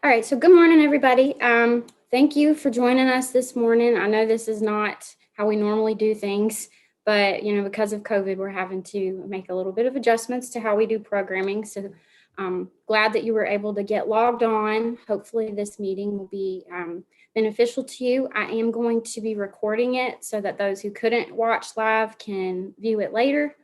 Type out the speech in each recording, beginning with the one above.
All right, so good morning, everybody. Thank you for joining us this morning. I know this is not how we normally do things, but because of COVID, we're having to make a little bit of adjustments to how we do programming. So glad that you were able to get logged on. Hopefully this meeting will be beneficial to you. I am going to be recording it so that those who couldn't watch live can view it later.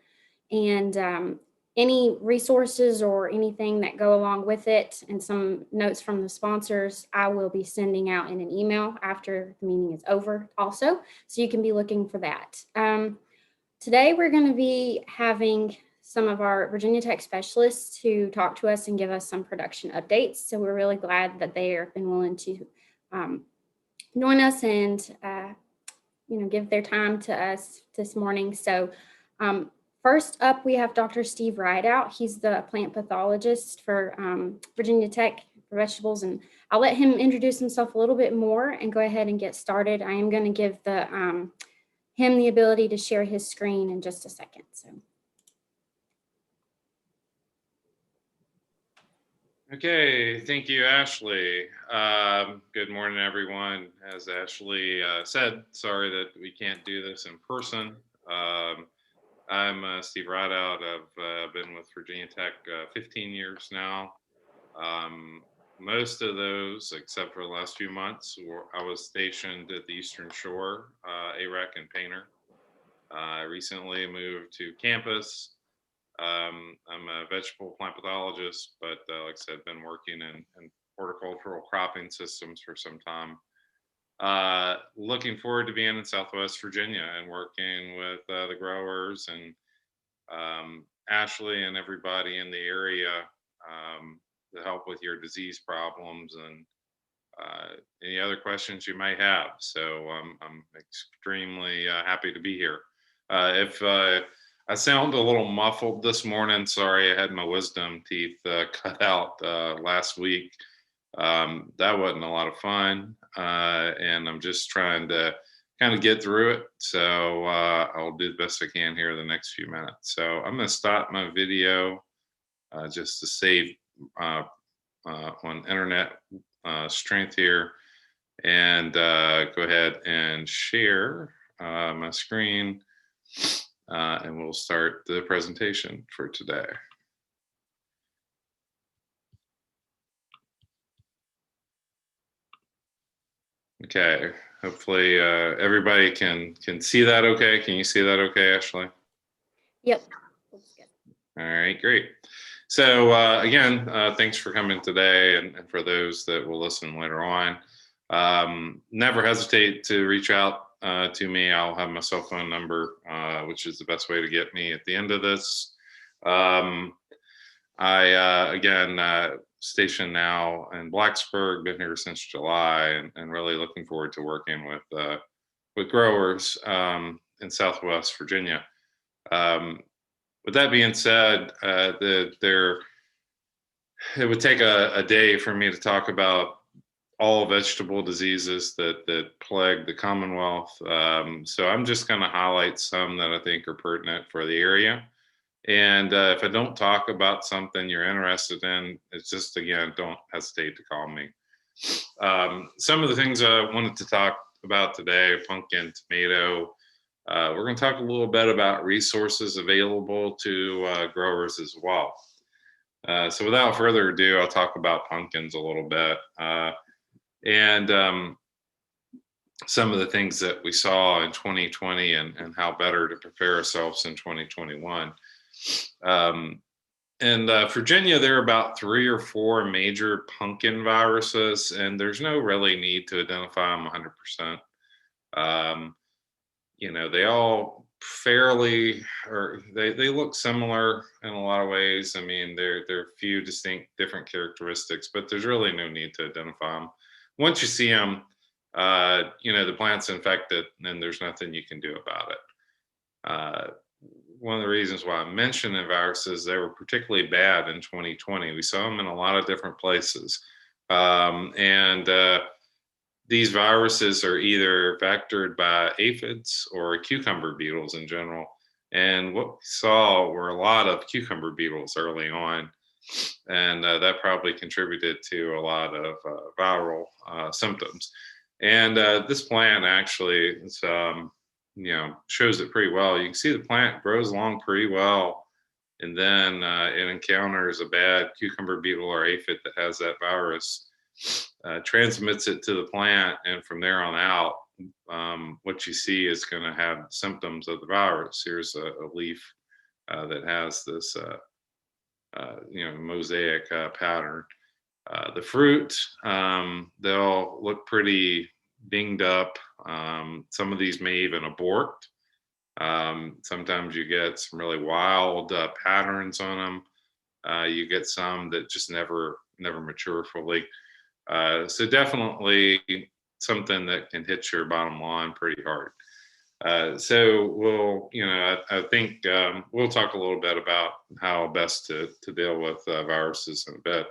And any resources or anything that go along with it and some notes from the sponsors, I will be sending out in an email after the meeting is over also, so you can be looking for that. Today, we're going to be having some of our Virginia Tech specialists to talk to us and give us some production updates. So we're really glad that they have been willing to join us and give their time to us this morning. So first up, we have Dr. Steve Rideout. He's the plant pathologist for Virginia Tech for vegetables, and I'll let him introduce himself a little bit more and go ahead and get started. I am going to give him the ability to share his screen in just a second. Okay, thank you, Ashley. Good morning, everyone. As Ashley said, sorry that we can't do this in person. I'm Steve Rideout. I've been with Virginia Tech 15 years now. Most of those, except for the last few months, I was stationed at the Eastern Shore, AREC and Painter. I recently moved to campus. I'm a vegetable plant pathologist, but like I said, been working in horticultural cropping systems for some time. Looking forward to being in Southwest Virginia and working with the growers and Ashley and everybody in the area to help with your disease problems and any other questions you might have. So I'm extremely happy to be here. If I sound a little muffled this morning, sorry, I had my wisdom teeth cut out last week. That wasn't a lot of fun, and I'm just trying to kind of get through it. So I'll do the best I can here the next few minutes. So I'm going to stop my video just to save on internet strength here, and go ahead and share my screen, and we'll start the presentation for today. Okay, hopefully everybody can see that okay. Can you see that okay, Ashley? Yep. Looks good. All right, great. So again, thanks for coming today, and for those that will listen later on, never hesitate to reach out to me. I'll have my cell phone number, which is the best way to get me at the end of this. Again, stationed now in Blacksburg, been here since July, and really looking forward to working with growers in Southwest Virginia. With that being said, it would take a day for me to talk about all vegetable diseases that plague the Commonwealth. So I'm just going to highlight some that I think are pertinent for the area. And if I don't talk about something you're interested in, it's just, again, don't hesitate to call me. Some of the things I wanted to talk about today: pumpkin, tomato. We're going to talk a little bit about resources available to growers as well. So without further ado, I'll talk about pumpkins a little bit. And some of the things that we saw in 2020 and how better to prepare ourselves in 2021. In Virginia, there are about 3 or 4 major pumpkin viruses, and there's no really need to identify them 100%. They all fairly, or they look similar in a lot of ways. I mean, there are a few distinct different characteristics, but there's really no need to identify them. Once you see them, the plant's infected, and there's nothing you can do about it. One of the reasons why I mentioned the viruses, they were particularly bad in 2020. We saw them in a lot of different places. These viruses are either vectored by aphids or cucumber beetles in general. And what we saw were a lot of cucumber beetles early on. And that probably contributed to a lot of viral symptoms. And this plant actually is, shows it pretty well. You can see the plant grows along pretty well, and then it encounters a bad cucumber beetle or aphid that has that virus, transmits it to the plant, and from there on out, what you see is going to have symptoms of the virus. Here's a leaf that has this, mosaic pattern. The fruit, they'll look pretty dinged up. Some of these may even abort. Sometimes you get some really wild patterns on them. You get some that just never mature fully. So definitely something that can hit your bottom line pretty hard. So I think we'll talk a little bit about how best to deal with viruses in a bit.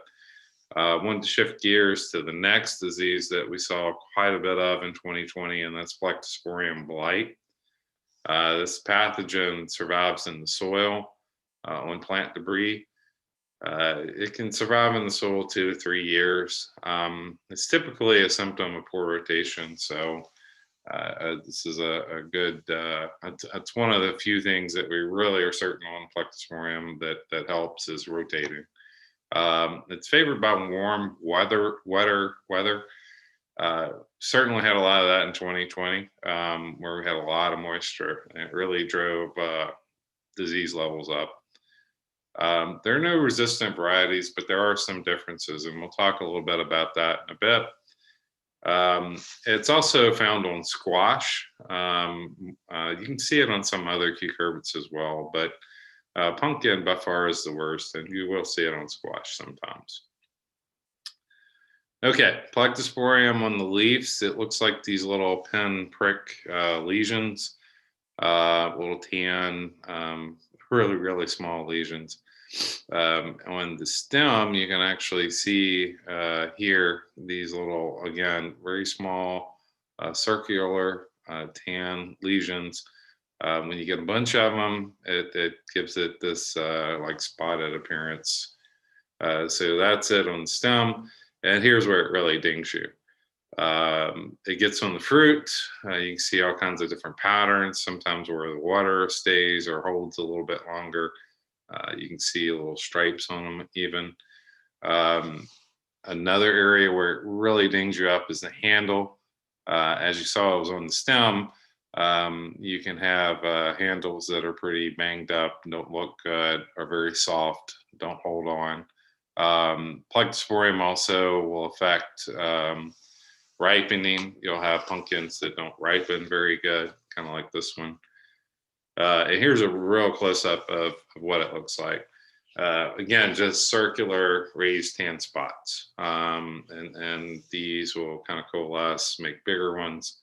Wanted to shift gears to the next disease that we saw quite a bit of in 2020, and that's Plectosporium blight. This pathogen survives in the soil on plant debris. It can survive in the soil 2 to 3 years. It's typically a symptom of poor rotation. So this is a good, it's one of the few things that we really are certain on Plectosporium that helps is rotating. It's favored by warm weather. Certainly had a lot of that in 2020, where we had a lot of moisture, and it really drove disease levels up. There are no resistant varieties, but there are some differences, and we'll talk a little bit about that in a bit. It's also found on squash. You can see it on some other cucurbits as well, but pumpkin by far is the worst, and you will see it on squash sometimes. Okay, Plectosporium on the leaves. It looks like these little pin prick lesions, little tan, really small lesions. On the stem, you can actually see here these little, again, very small circular tan lesions. When you get a bunch of them, it gives it this like spotted appearance. So that's it on the stem. And here's where it really dings you. It gets on the fruit. You can see all kinds of different patterns, sometimes where the water stays or holds a little bit longer. You can see little stripes on them even. Another area where it really dings you up is the handle. As you saw, it was on the stem. You can have handles that are pretty banged up, don't look good, are very soft, don't hold on. Plectosporium also will affect ripening. You'll have pumpkins that don't ripen very good, kind of like this one. And here's a real close-up of what it looks like. Again, just circular raised tan spots. And these will kind of coalesce, make bigger ones.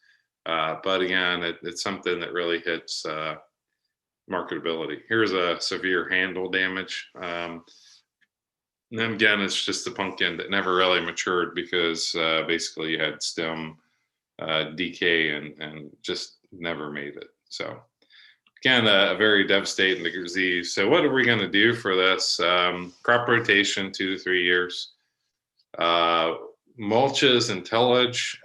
But again, it's something that really hits marketability. Here's a severe handle damage. And then again, it's just a pumpkin that never really matured because basically you had stem decay and just never made it. So again, a very devastating disease. So what are we going to do for this? Crop rotation, 2 to 3 years. Mulches and tillage.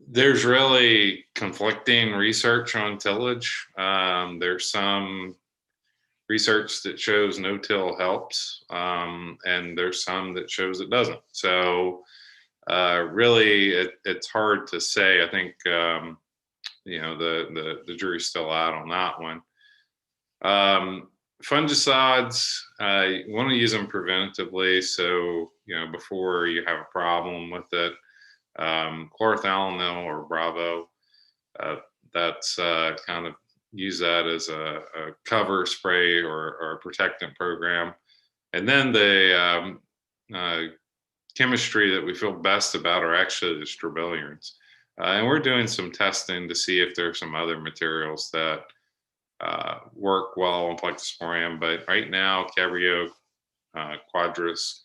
There's really conflicting research on tillage. There's some research that shows no-till helps, and there's some that shows it doesn't. So really, it's hard to say. I think the jury's still out on that one. Fungicides, you want to use them preventatively. So before you have a problem with it, chlorothalonil or Bravo, that's kind of use that as a cover spray or a protectant program. And then the chemistry that we feel best about are actually the strobilurins. And we're doing some testing to see if there's some other materials that work well on Plectosporium. But right now, Cabrio, Quadris,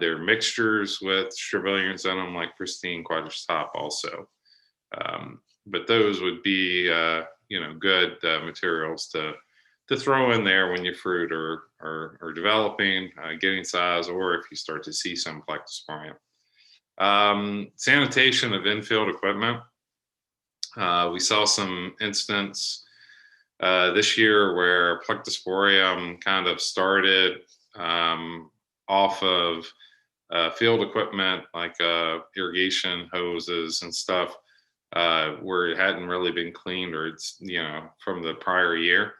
they're mixtures with strobilurins in them, like Pristine, Quadris Top also. But those would be good materials to to throw in there when your fruit are developing, getting size, or if you start to see some Plectosporium. Sanitation of infield equipment. We saw some instance this year where Plectosporium kind of started off of field equipment like irrigation hoses and stuff where it hadn't really been cleaned, or it's from the prior year.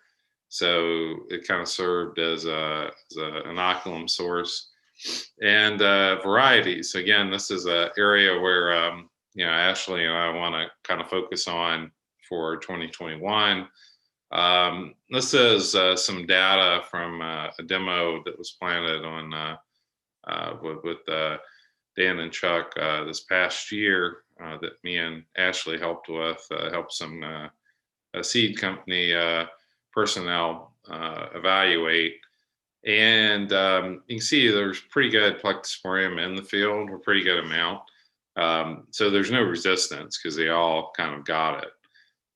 So it kind of served as an inoculum source. And varieties. Again, this is an area where Ashley and I want to kind of focus on for 2021. This is some data from a demo that was planted on with Dan and Chuck this past year that me and Ashley helped with, helped some a seed company personnel evaluate. And you can see there's pretty good Plectosporium in the field, a pretty good amount. So there's no resistance because they all kind of got it.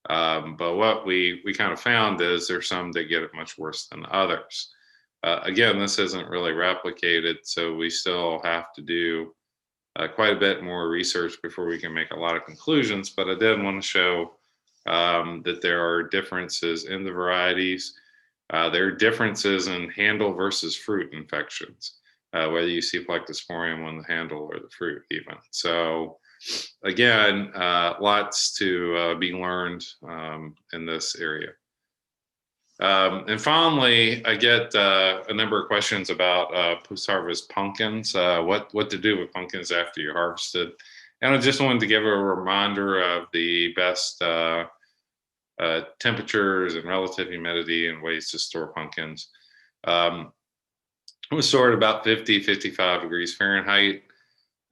But what we kind of found is there's some that get it much worse than others. Again, this isn't really replicated, so we still have to do quite a bit more research before we can make a lot of conclusions. But I did want to show that there are differences in the varieties. There are differences in handle versus fruit infections, whether you see Plectosporium on the handle or the fruit even. So again, lots to be learned in this area. And finally, I get a number of questions about post-harvest pumpkins, what to do with pumpkins after you harvested. And I just wanted to give a reminder of the best temperatures and relative humidity and ways to store pumpkins. It was stored about 50, 55 degrees Fahrenheit,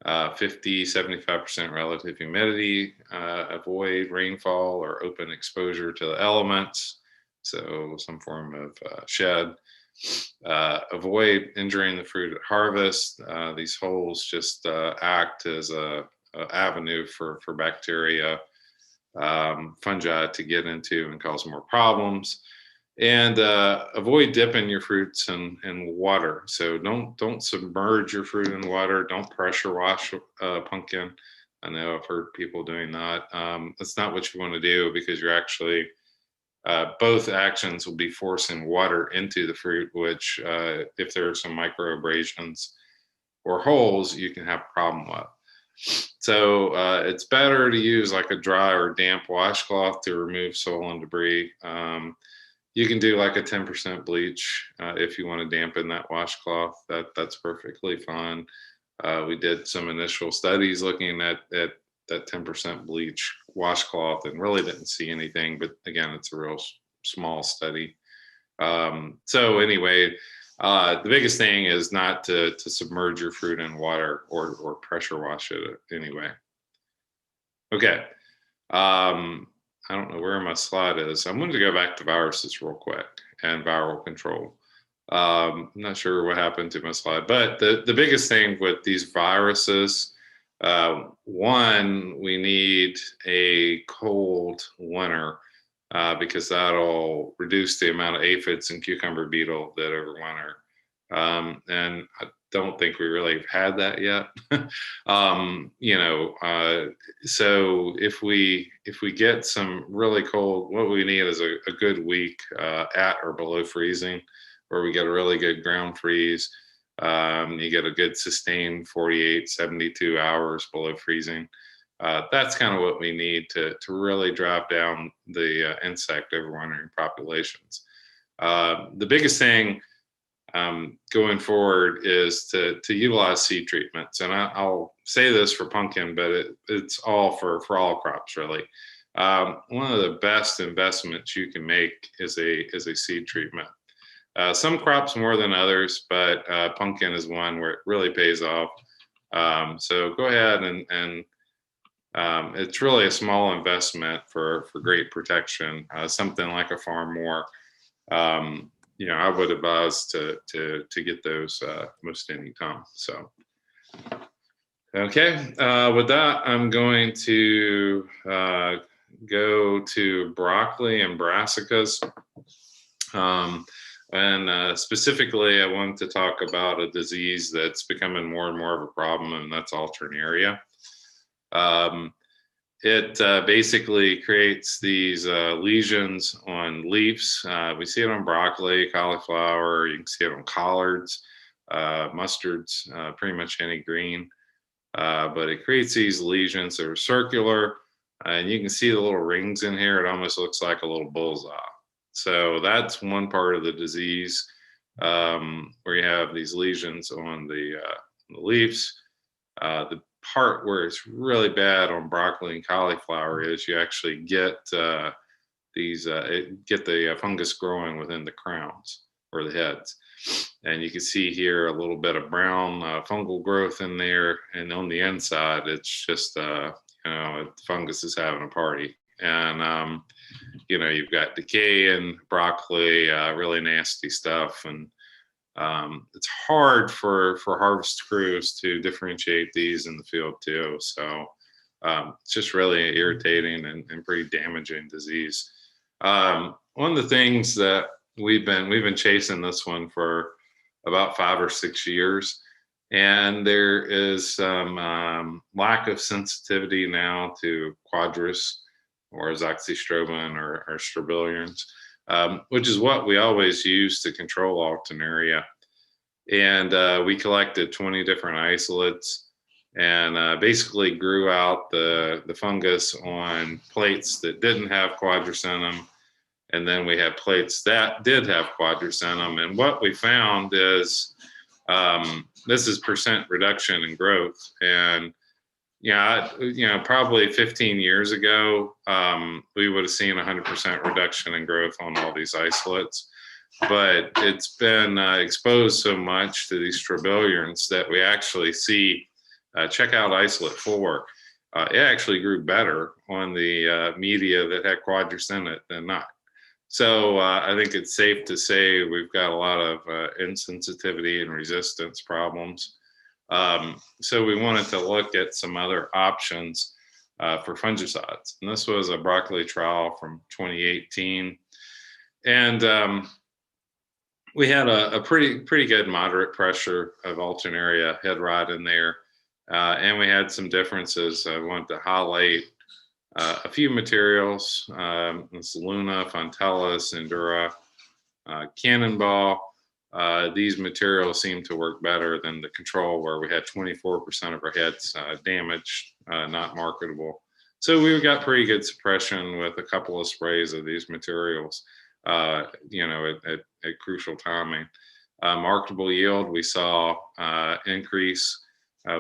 50, 75% relative humidity, avoid rainfall or open exposure to the elements. So some form of shed. Avoid injuring the fruit at harvest. These holes just act as a avenue for bacteria, fungi to get into and cause more problems. And avoid dipping your fruits in water. So don't submerge your fruit in water. Don't pressure wash pumpkin. I know I've heard people doing that. That's not what you want to do, because you're actually both actions will be forcing water into the fruit, which if there are some micro abrasions or holes, you can have a problem with. So it's better to use like a dry or damp washcloth to remove soil and debris. You can do like a 10% bleach if you want to dampen that washcloth. That's perfectly fine. We did some initial studies looking at that 10% bleach washcloth and really didn't see anything. But again, it's a real small study. So anyway, the biggest thing is not to submerge your fruit in water or pressure wash it anyway. Okay. I don't know where my slide is. I'm going to go back to viruses real quick and viral control. I'm not sure what happened to my slide, but the biggest thing with these viruses, one, we need a cold winter because that'll reduce the amount of aphids and cucumber beetle that overwinter. And I don't think we really have had that yet. So if we get some really cold, what we need is a good week at or below freezing, where we get a really good ground freeze. You get a good sustained 48, 72 hours below freezing. That's kind of what we need to really drive down the insect overwintering populations. The biggest thing going forward is to utilize seed treatments. And I'll say this for pumpkin, but it's all for all crops, really. One of the best investments you can make is a seed treatment. Some crops more than others, but pumpkin is one where it really pays off. So go ahead and it's really a small investment for great protection, something like a farm more. I would advise to get those most any time. So, okay, with that, I'm going to go to broccoli and brassicas. And specifically, I wanted to talk about a disease that's becoming more and more of a problem, and that's alternaria. Um, it basically creates these lesions on leaves. We see it on broccoli, cauliflower, you can see it on collards, mustards, pretty much any green. But it creates these lesions that are circular, and you can see the little rings in here. It almost looks like a little bullseye. So that's one part of the disease, where you have these lesions on the leaves. The part where it's really bad on broccoli and cauliflower is you actually get get the fungus growing within the crowns or the heads. And you can see here a little bit of brown fungal growth in there, and on the inside, it's just fungus is having a party. And you've got decay in broccoli, really nasty stuff, and it's hard for harvest crews to differentiate these in the field too. So it's just really irritating and pretty damaging disease. One of the things that we've been chasing this one for about 5 or 6 years, and there is some lack of sensitivity now to quadris or azoxystrobin or strobilurins, which is what we always use to control alternaria. And we collected 20 different isolates and basically grew out the fungus on plates that didn't have quadris in them. And then we had plates that did have quadris in them. And what we found is this is percent reduction in growth. And probably 15 years ago, we would have seen 100% reduction in growth on all these isolates. But it's been exposed so much to these strobilurins that we actually see, check out isolate 4. It actually grew better on the media that had quadris in it than not. So I think it's safe to say we've got a lot of insensitivity and resistance problems. So we wanted to look at some other options for fungicides. And this was a broccoli trial from 2018. And we had a pretty good moderate pressure of alternaria head rot in there. And we had some differences. I wanted to highlight a few materials. This Luna, Fontellus, Endura, Cannonball. These materials seem to work better than the control, where we had 24% of our heads damaged, not marketable. So we got pretty good suppression with a couple of sprays of these materials, at crucial timing. Marketable yield, we saw increase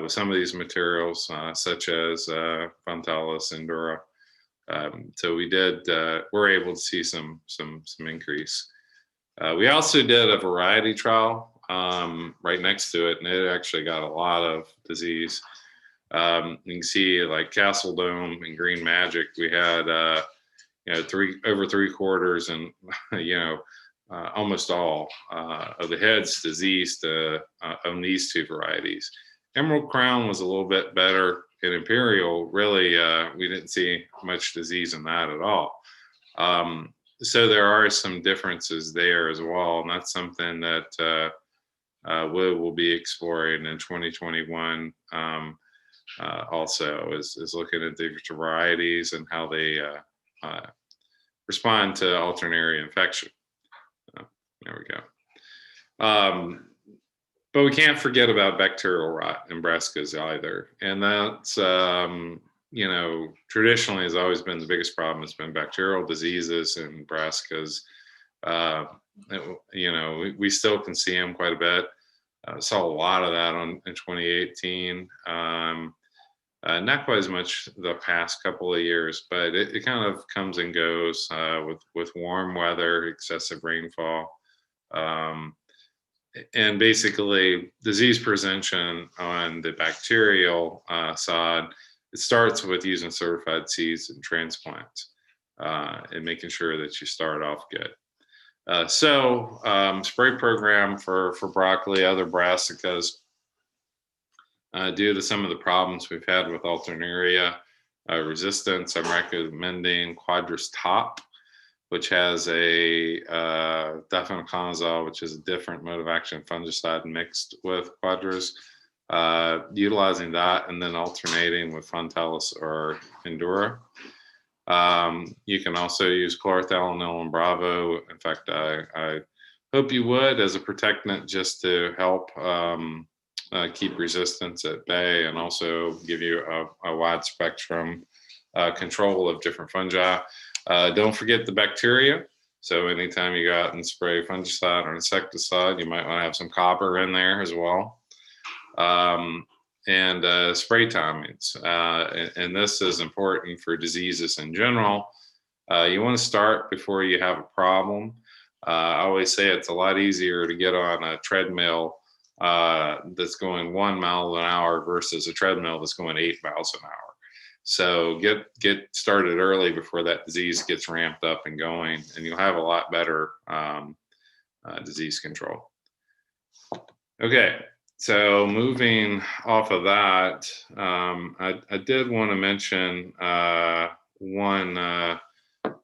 with some of these materials, such as Fontellus, Endura. So we're able to see some increase. We also did a variety trial right next to it, and it actually got a lot of disease. You can see like Castle Dome and Green Magic, we had over 3/4 and almost all of the heads diseased on these 2 varieties. Emerald Crown was a little bit better. In Imperial, really, we didn't see much disease in that at all. So there are some differences there as well, and that's something that we'll be exploring in 2021. Also, is looking at the varieties and how they respond to alternaria infection. There we go. But we can't forget about bacterial rot in brassicas either. And that's, traditionally has always been the biggest problem. It's been bacterial diseases in brassicas. We still can see them quite a bit. Saw a lot of that in 2018. Not quite as much the past couple of years, but it kind of comes and goes with warm weather, excessive rainfall. And basically, disease prevention on the bacterial side, it starts with using certified seeds and transplants and making sure that you start off good. Spray program for broccoli, other brassicas, due to some of the problems we've had with alternaria resistance, I'm recommending Quadris Top, which has a difenoconazole, which is a different mode of action fungicide mixed with Quadras. Utilizing that and then alternating with Funtalis or Endura. You can also use chlorothalonil and Bravo. In fact, I hope you would as a protectant, just to help keep resistance at bay and also give you a wide spectrum control of different fungi. Don't forget the bacteria. So anytime you go out and spray fungicide or insecticide, you might want to have some copper in there as well. And spray timings. And this is important for diseases in general. You want to start before you have a problem. I always say it's a lot easier to get on a treadmill that's going 1 mile an hour versus a treadmill that's going 8 miles an hour. So get started early before that disease gets ramped up and going, and you'll have a lot better disease control. Okay. So moving off of that, I did want to mention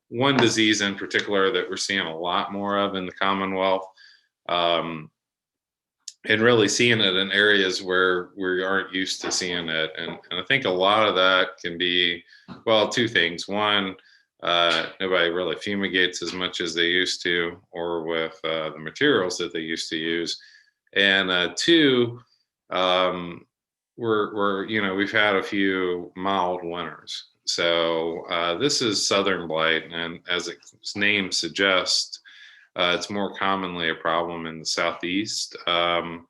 one disease in particular that we're seeing a lot more of in the Commonwealth, and really seeing it in areas where we aren't used to seeing it. And I think a lot of that can be, well, two things. One, nobody really fumigates as much as they used to, or with the materials that they used to use. And two, we've had a few mild winters. So this is southern blight, and as its name suggests, it's more commonly a problem in the Southeast. And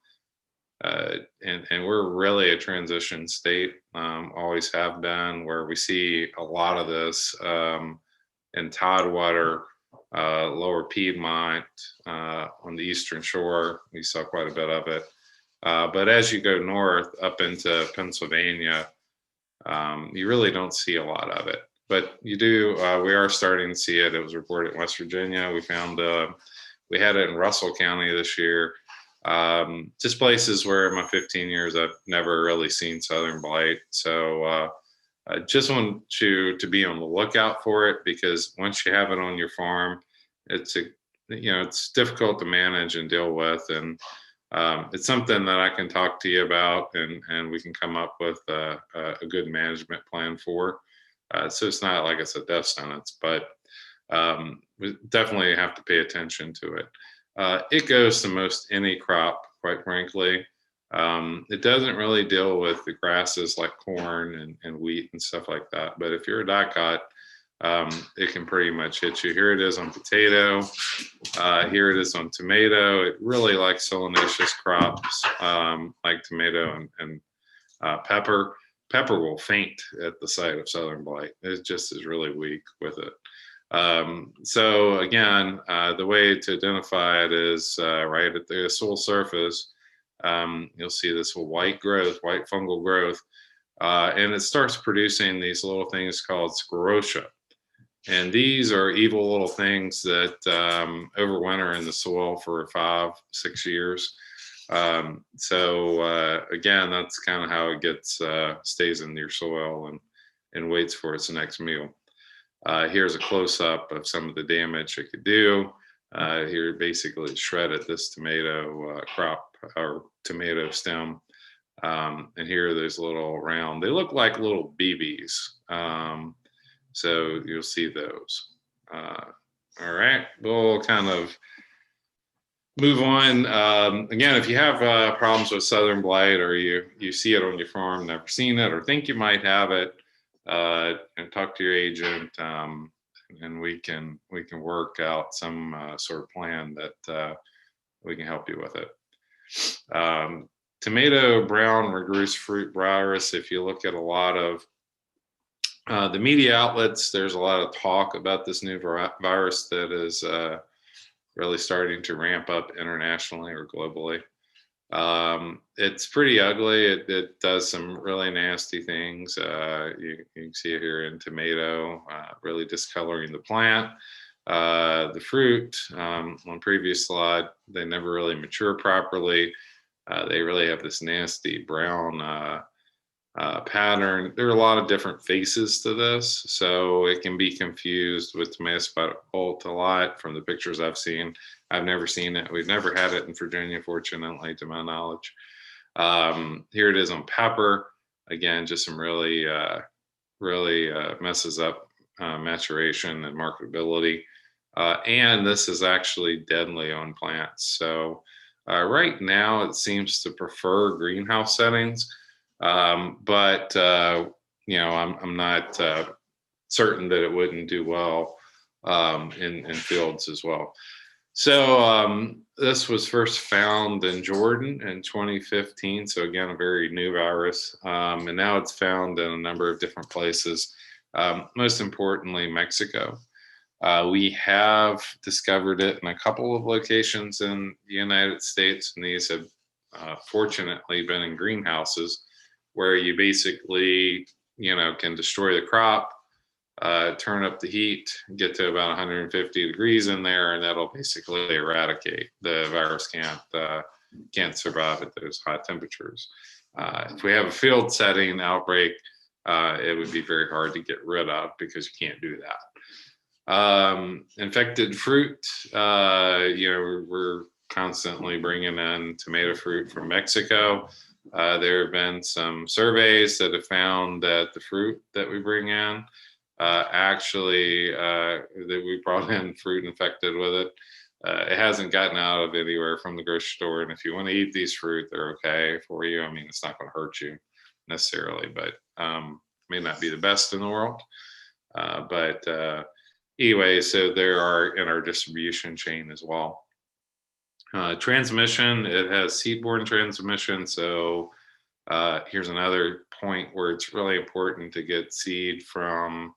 we're really a transition state, always have been, where we see a lot of this in Tidewater, lower Piedmont, on the Eastern Shore. We saw quite a bit of it. But as you go north up into Pennsylvania, you really don't see a lot of it. But you do, we are starting to see it. It was reported in West Virginia. We found, we had it in Russell County this year. Just places where in my 15 years, I've never really seen southern blight. So I just want you to be on the lookout for it, because once you have it on your farm, it's difficult to manage and deal with. And it's something that I can talk to you about, and we can come up with a good management plan for. So it's not like it's a death sentence, but we definitely have to pay attention to it. It goes to most any crop, quite frankly. It doesn't really deal with the grasses like corn and wheat and stuff like that. But if you're a dicot, it can pretty much hit you. Here it is on potato. Here it is on tomato. It really likes solanaceous crops like tomato and pepper. Pepper will faint at the sight of southern blight. It just is really weak with it. So again, the way to identify it is right at the soil surface. You'll see this white growth, white fungal growth, and it starts producing these little things called sclerotia. And these are evil little things that overwinter in the soil for 5-6 years. So again, that's kind of how it gets stays in your soil and waits for its next meal. Here's a close-up of some of the damage it could do. Here, basically shredded this tomato crop or tomato stem. And here are those little round, they look like little BBs. So you'll see those. All right, we'll kind of move on. Again, if you have problems with southern blight, or you see it on your farm, never seen it, or think you might have it, and talk to your agent, and we can work out some sort of plan that we can help you with it. Tomato brown rugose fruit virus. If you look at a lot of the media outlets, there's a lot of talk about this new virus that is really starting to ramp up internationally or globally. It's pretty ugly. It does some really nasty things. You can see it here in tomato, really discoloring the plant. The fruit, on previous slide, they never really mature properly. They really have this nasty brown pattern. There are a lot of different faces to this, so it can be confused with tomato spotted bolt a lot from the pictures I've seen. I've never seen it. We've never had it in Virginia, fortunately, to my knowledge. Here it is on pepper. Again, just some really, really messes up maturation and marketability. And this is actually deadly on plants. So right now it seems to prefer greenhouse settings, but I'm not certain that it wouldn't do well in fields as well. So this was first found in Jordan in 2015. So again, a very new virus, and now it's found in a number of different places. Most importantly, Mexico. We have discovered it in a couple of locations in the United States, and these have fortunately been in greenhouses where you basically, can destroy the crop, turn up the heat, get to about 150 degrees in there, and that'll basically eradicate. The virus can't survive at those high temperatures. If we have a field setting outbreak, it would be very hard to get rid of because you can't do that. Infected fruit, we're constantly bringing in tomato fruit from Mexico. There have been some surveys that have found that the fruit that we bring in, that we brought in fruit infected with it. It hasn't gotten out of anywhere from the grocery store. And if you want to eat these fruit, they're okay for you. I mean, it's not going to hurt you necessarily, but may not be the best in the world. But anyway, so there are in our distribution chain as well. Transmission, it has seed-borne transmission. So here's another point where it's really important to get seed from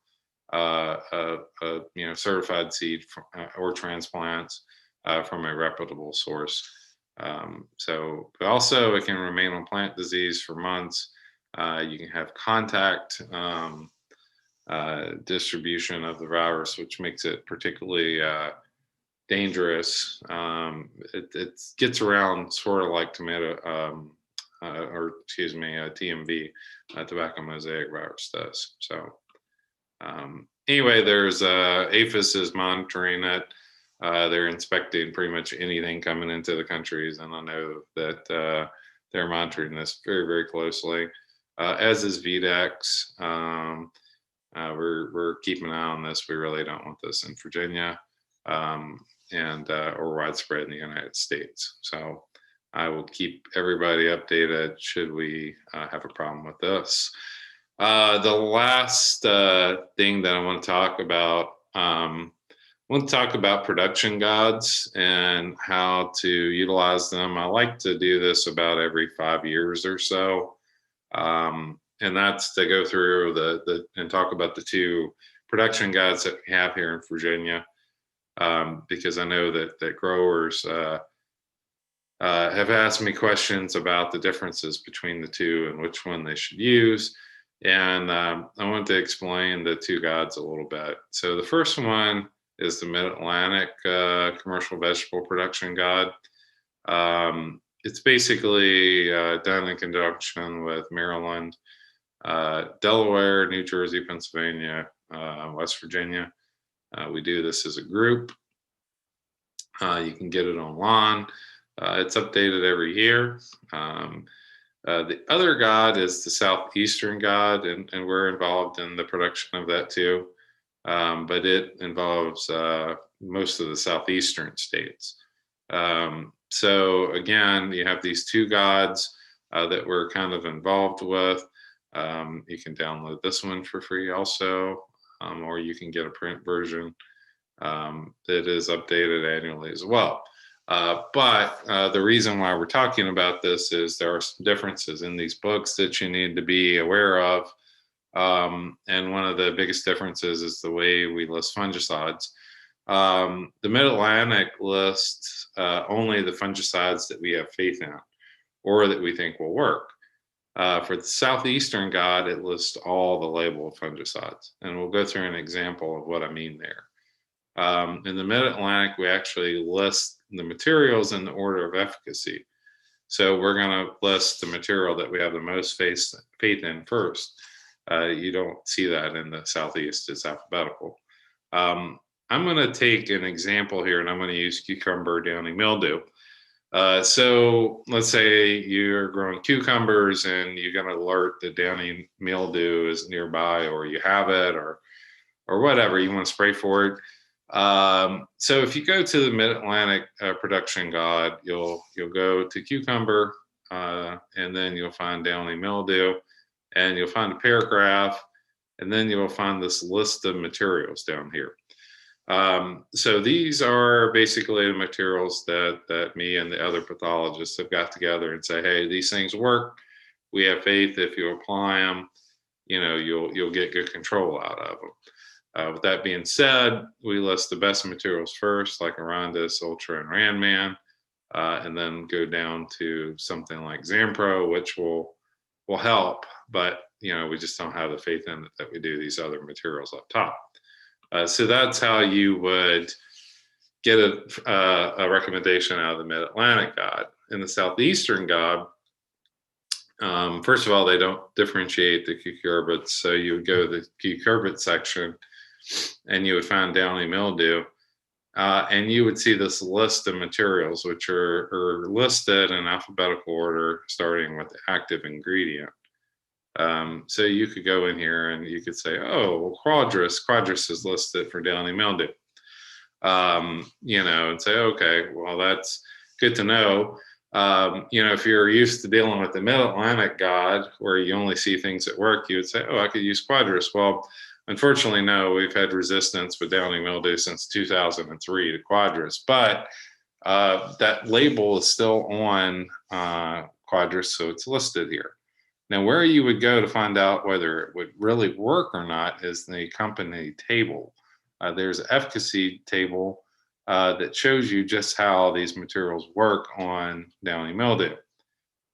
certified seed or transplants from a reputable source. But also it can remain on plant disease for months. You can have contact distribution of the virus, which makes it particularly dangerous. It gets around sort of like TMV, tobacco mosaic virus does. So anyway, there's APHIS is monitoring it. They're inspecting pretty much anything coming into the countries, and I know that they're monitoring this very, very closely, as is VDEX. We're keeping an eye on this. We really don't want this in Virginia or widespread in the United States. So I will keep everybody updated should we have a problem with this. The last thing that I want to talk about, production gods and how to utilize them. I like to do this about every 5 years or so. And that's to go through and talk about the two production guides that we have here in Virginia, because I know that growers have asked me questions about the differences between the two and which one they should use. And I want to explain the two guides a little bit. So the first one is the Mid-Atlantic Commercial Vegetable Production Guide. It's basically done in conjunction with Maryland, Delaware, New Jersey, Pennsylvania, West Virginia. We do this as a group. You can get it online. It's updated every year. The other guide is the Southeastern Guide, and we're involved in the production of that too. But it involves most of the Southeastern states. So again, you have these two guides that we're kind of involved with. You can download this one for free also, or you can get a print version that is updated annually as well. But the reason why we're talking about this is there are some differences in these books that you need to be aware of. And one of the biggest differences is the way we list fungicides. The Mid-Atlantic lists only the fungicides that we have faith in or that we think will work. For the Southeastern Guide, it lists all the labeled fungicides. And we'll go through an example of what I mean there. In the Mid-Atlantic, we actually list the materials in the order of efficacy. So we're going to list the material that we have the most faith in first. You don't see that in the Southeast. It's alphabetical. I'm going to take an example here, and I'm going to use cucumber downy mildew. So let's say you're growing cucumbers and you got an alert that downy mildew is nearby, or you have it, or whatever you want to spray for it. So if you go to the Mid-Atlantic production guide, you'll go to cucumber, and then you'll find downy mildew, and you'll find a paragraph, and then you'll find this list of materials down here. So these are basically the materials that me and the other pathologists have got together and say, hey, these things work. We have faith if you apply them, you'll get good control out of them. With that being said, we list the best materials first, like Arondis, Ultra, and Randman, and then go down to something like Zampro, which will help, but we just don't have the faith in it that we do these other materials up top. So that's how you would get a recommendation out of the Mid-Atlantic guide. In the Southeastern guide, first of all, they don't differentiate the cucurbits, so you would go to the cucurbit section and you would find downy mildew, and you would see this list of materials which are listed in alphabetical order starting with the active ingredient. So you could go in here and you could say, oh, well, quadris is listed for downy mildew, and say, okay, well, that's good to know. If you're used to dealing with the Mid-Atlantic guide where you only see things that work, you would say, oh, I could use quadris. Well, unfortunately, no, we've had resistance with downy mildew since 2003 to quadris, but that label is still on quadris, so it's listed here. Now, where you would go to find out whether it would really work or not is the company table. There's an efficacy table that shows you just how these materials work on downy mildew.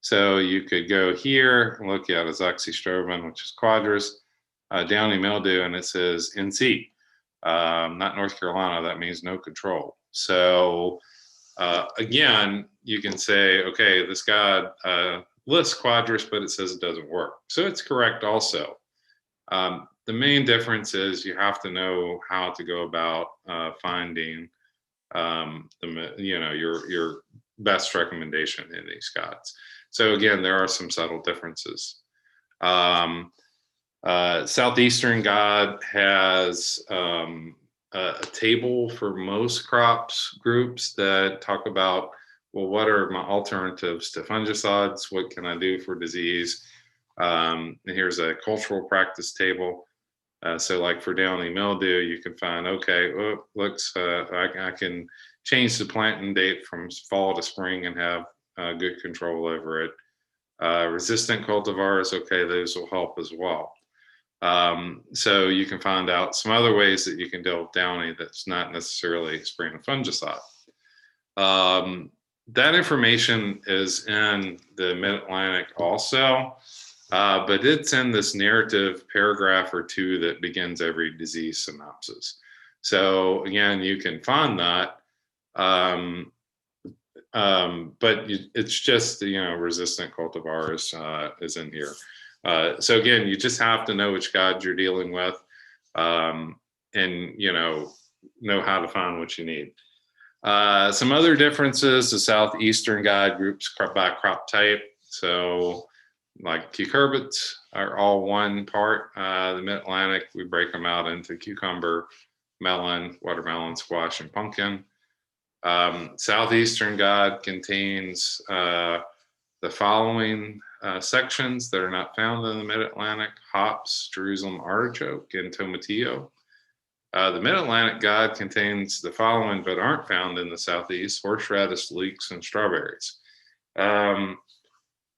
So you could go here and look at azoxystrobin, which is quadris, downy mildew, and it says NC, not North Carolina. That means no control. So again, you can say, okay, this guy lists quadris, but it says it doesn't work. So it's correct also. The main difference is you have to know how to go about finding your best recommendation in these guides. So again, there are some subtle differences. Southeastern guide has a table for most crops groups that talk about, well, what are my alternatives to fungicides? What can I do for disease? And here's a cultural practice table. So like for downy mildew, you can find, okay, I can change the planting date from fall to spring and have good control over it. Resistant cultivars, okay, those will help as well. So you can find out some other ways that you can deal with downy that's not necessarily spraying a fungicide. That information is in the Mid-Atlantic also, but it's in this narrative paragraph or two that begins every disease synopsis. So again, you can find that, but it's just, resistant cultivars is in here. So again, you just have to know which guide you're dealing with, and know how to find what you need. Some other differences: the Southeastern guide groups by crop type. So like cucurbits are all one part. The Mid-Atlantic, we break them out into cucumber, melon, watermelon, squash, and pumpkin. Southeastern guide contains the following sections that are not found in the Mid-Atlantic: hops, Jerusalem artichoke, and tomatillo. The Mid-Atlantic guide contains the following but aren't found in the Southeast: horseradish, leeks, and strawberries.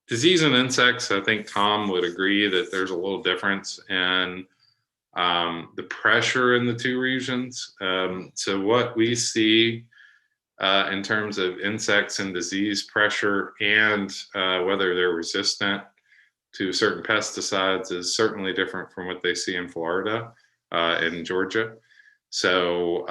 Disease and insects, I think Tom would agree that there's a little difference in the pressure in the two regions. So what we see in terms of insects and disease pressure and whether they're resistant to certain pesticides is certainly different from what they see in Florida and Georgia. So,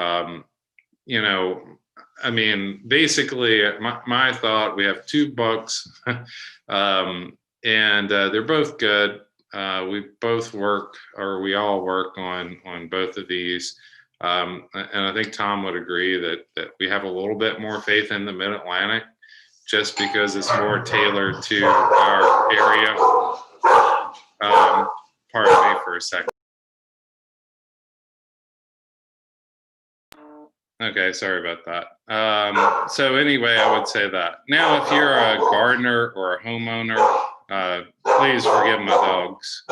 I mean, basically, my thought, we have 2 books, and they're both good. We both work, or we all work on both of these. And I think Tom would agree that we have a little bit more faith in the Mid-Atlantic, just because it's more tailored to our area. Pardon me for a second. Okay, sorry about that. So anyway, I would say that. Now, if you're a gardener or a homeowner, please forgive my dogs.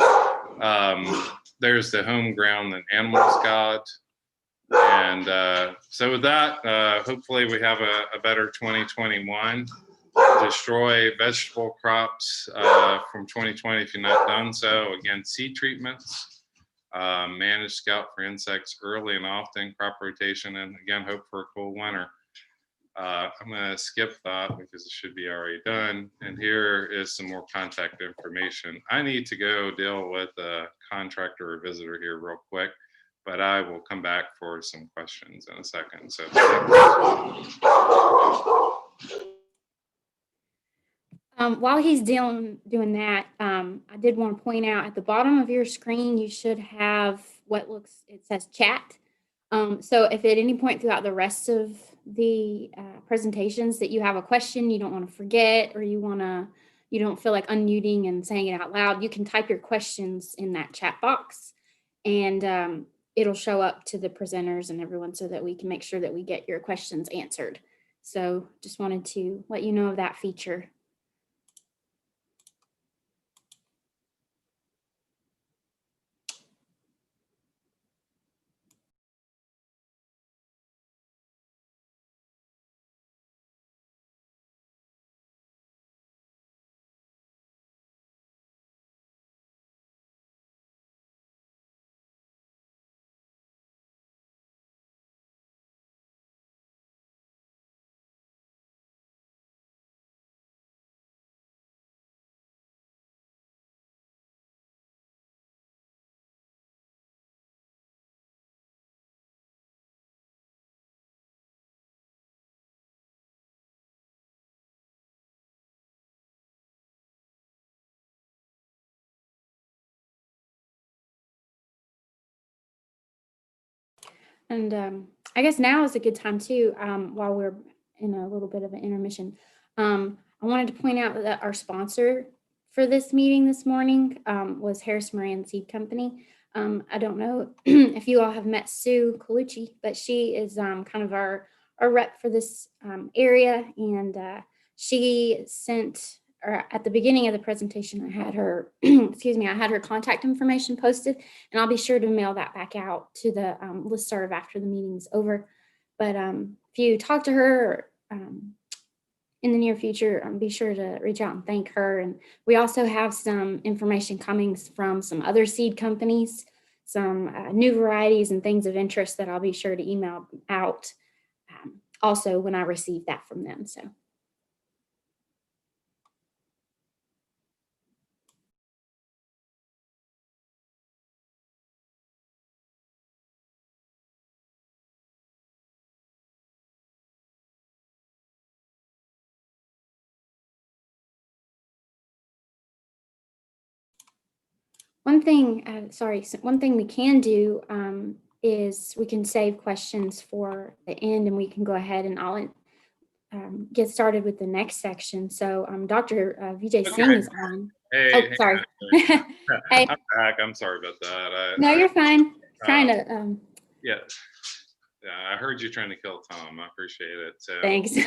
There's the Home Ground and Animals God. And so with that, hopefully we have a better 2021. Destroy vegetable crops from 2020 if you're not done so. Again, seed treatments. Manage scout for insects early and often, crop rotation, and again, hope for a cool winter. I'm going to skip that because it should be already done. And here is some more contact information. I need to go deal with a contractor or visitor here real quick, but I will come back for some questions in a second. So while he's doing that, I did want to point out at the bottom of your screen, you should have it says chat. So if at any point throughout the rest of the presentations that you have a question you don't want to forget, or you don't feel like unmuting and saying it out loud, you can type your questions in that chat box, and it'll show up to the presenters and everyone so that we can make sure that we get your questions answered. So just wanted to let you know of that feature. And I guess now is a good time too, while we're in a little bit of an intermission. I wanted to point out that our sponsor for this meeting this morning was Harris Moran Seed Company. I don't know if you all have met Sue Colucci, but she is kind of our rep for this area, and she sent, or at the beginning of the presentation, I had her, excuse me, I had her contact information posted, and I'll be sure to mail that back out to the listserv after the meeting's over. But if you talk to her in the near future, be sure to reach out and thank her. And we also have some information coming from some other seed companies, some new varieties and things of interest that I'll be sure to email out also when I receive that from them. So. One thing we can do is we can save questions for the end, and we can go ahead and I'll get started with the next section. So Dr. Vijay Singh is on. Hey, sorry. Hey. Hey. I'm back. I'm sorry about that. No, you're fine. Trying to. Yeah, I heard you trying to kill Tom. I appreciate it. So, thanks. If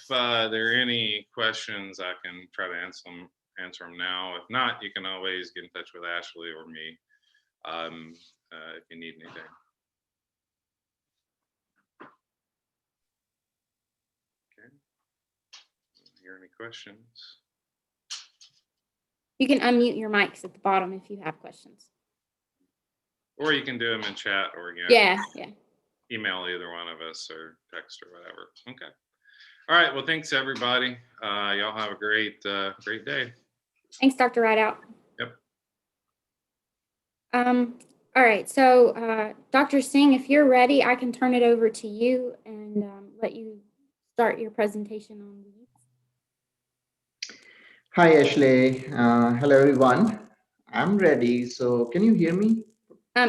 there are any questions, I can try to answer them now. If not, you can always get in touch with Ashley or me if you need anything. Okay. Hear any questions? You can unmute your mics at the bottom if you have questions. Or you can do them in chat, or again, yeah. Email either one of us or text or whatever. Okay. All right. Well, thanks everybody. Y'all have a great day. Thanks, Dr. Rideout. Yep. All All right, so Dr. Singh, if you're ready, I can turn it over to you and let you start your presentation on weeds. Hi, Ashley. Hello, everyone. I'm ready. So, can you hear me?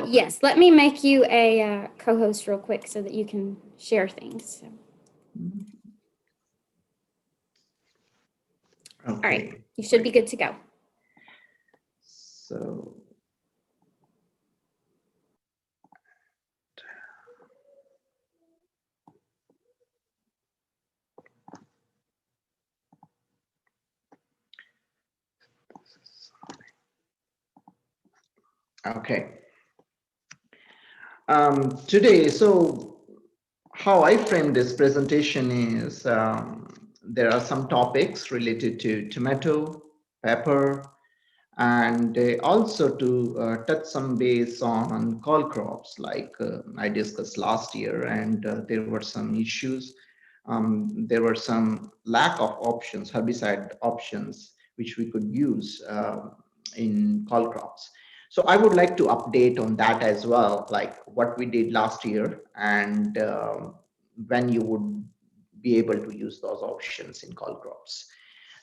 Yes, let me make you a co-host real quick so that you can share things. So. Okay. All right, you should be good to go. So, okay. Today, how I frame this presentation is there are some topics related to tomato, pepper, and also to touch some base on call crops like I discussed last year, and there were some issues. There were some lack of options, herbicide options, which we could use in call crops. So I would like to update on that as well, like what we did last year and when you would be able to use those options in call crops.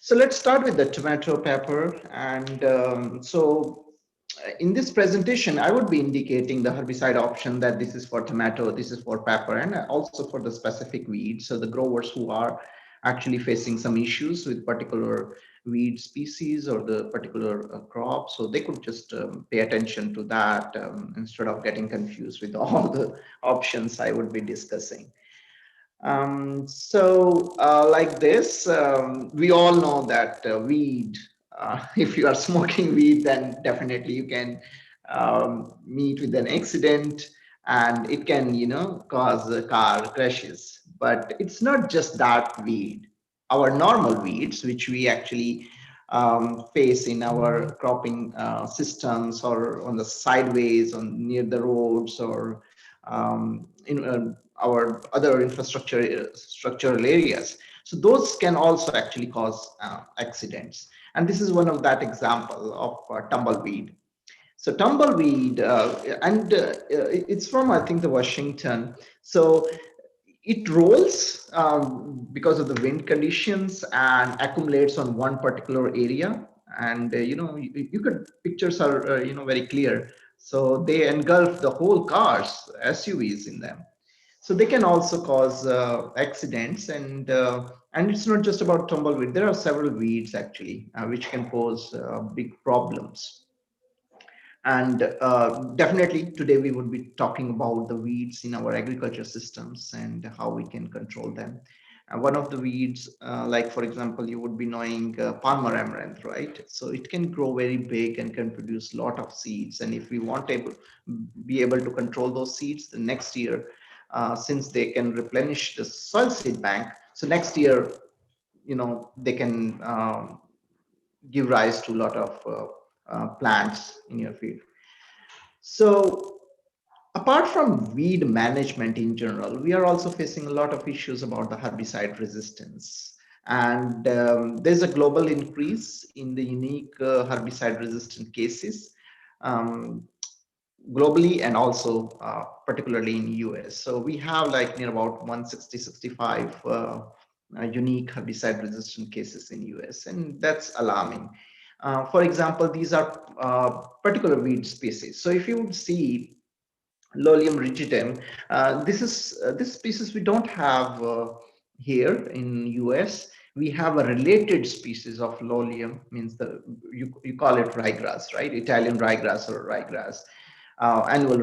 So let's start with the tomato pepper. And in this presentation, I would be indicating the herbicide option that this is for tomato, this is for pepper, and also for the specific weeds. So the growers who are actually facing some issues with particular weed species or the particular crop, so they could just pay attention to that instead of getting confused with all the options I would be discussing. Like this, we all know that weed, if you are smoking weed, then definitely you can meet with an accident and it can, cause car crashes. But it's not just that weed. Our normal weeds, which we actually face in our cropping systems or on the sideways, on near the roads or in our other structural areas. So those can also actually cause accidents. And this is one of that example of tumbleweed. So tumbleweed, it's from, I think, the Washington. So it rolls because of the wind conditions and accumulates on one particular area. And, you could, pictures are, very clear. So they engulf the whole cars, SUVs in them. So they can also cause accidents, and it's not just about tumbleweed. There are several weeds actually which can pose big problems. And definitely today we would be talking about the weeds in our agriculture systems and how we can control them. One of the weeds, like for example, you would be knowing Palmer amaranth, right? So it can grow very big and can produce a lot of seeds. And if we want to be able to control those seeds, the next year, since they can replenish the soil seed bank, so next year, they can give rise to a lot of plants in your field. So apart from weed management in general, we are also facing a lot of issues about the herbicide resistance. And there's a global increase in the unique herbicide resistant cases globally and also particularly in US. So we have like near about 160, 65 unique herbicide resistant cases in US, and that's alarming. For example, these are particular weed species. So if you would see Lolium rigidum, this species we don't have here in US. We have a related species of Lolium, means you call it ryegrass, right? Italian ryegrass or ryegrass. Annual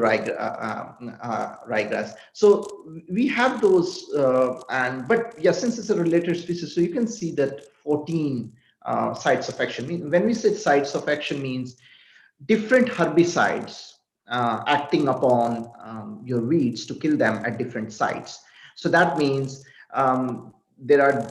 ryegrass. So we have those, but yeah, since it's a related species, so you can see that 14 sites of action. When we say sites of action, means different herbicides acting upon your weeds to kill them at different sites. So that means there are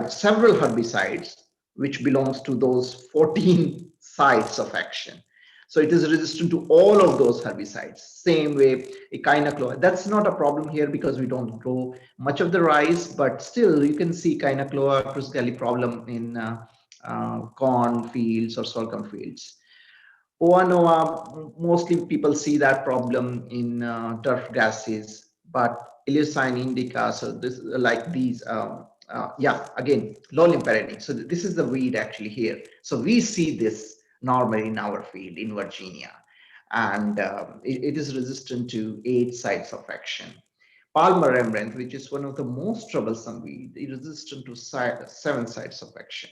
several herbicides, which belongs to those 14 sites of action. So it is resistant to all of those herbicides. Same way, echinoclora. That's not a problem here because we don't grow much of the rice, but still you can see echinoclora crucially problem in corn fields or sorghum fields. OA mostly people see that problem in turf grasses, but Illucine indica, so this like these, yeah, again, low limb. So this is the weed actually here. So we see this normally in our field in Virginia, and it is resistant to 8 sites of action. Palmer amaranth, which is one of the most troublesome weed, is resistant to 7 sites of action.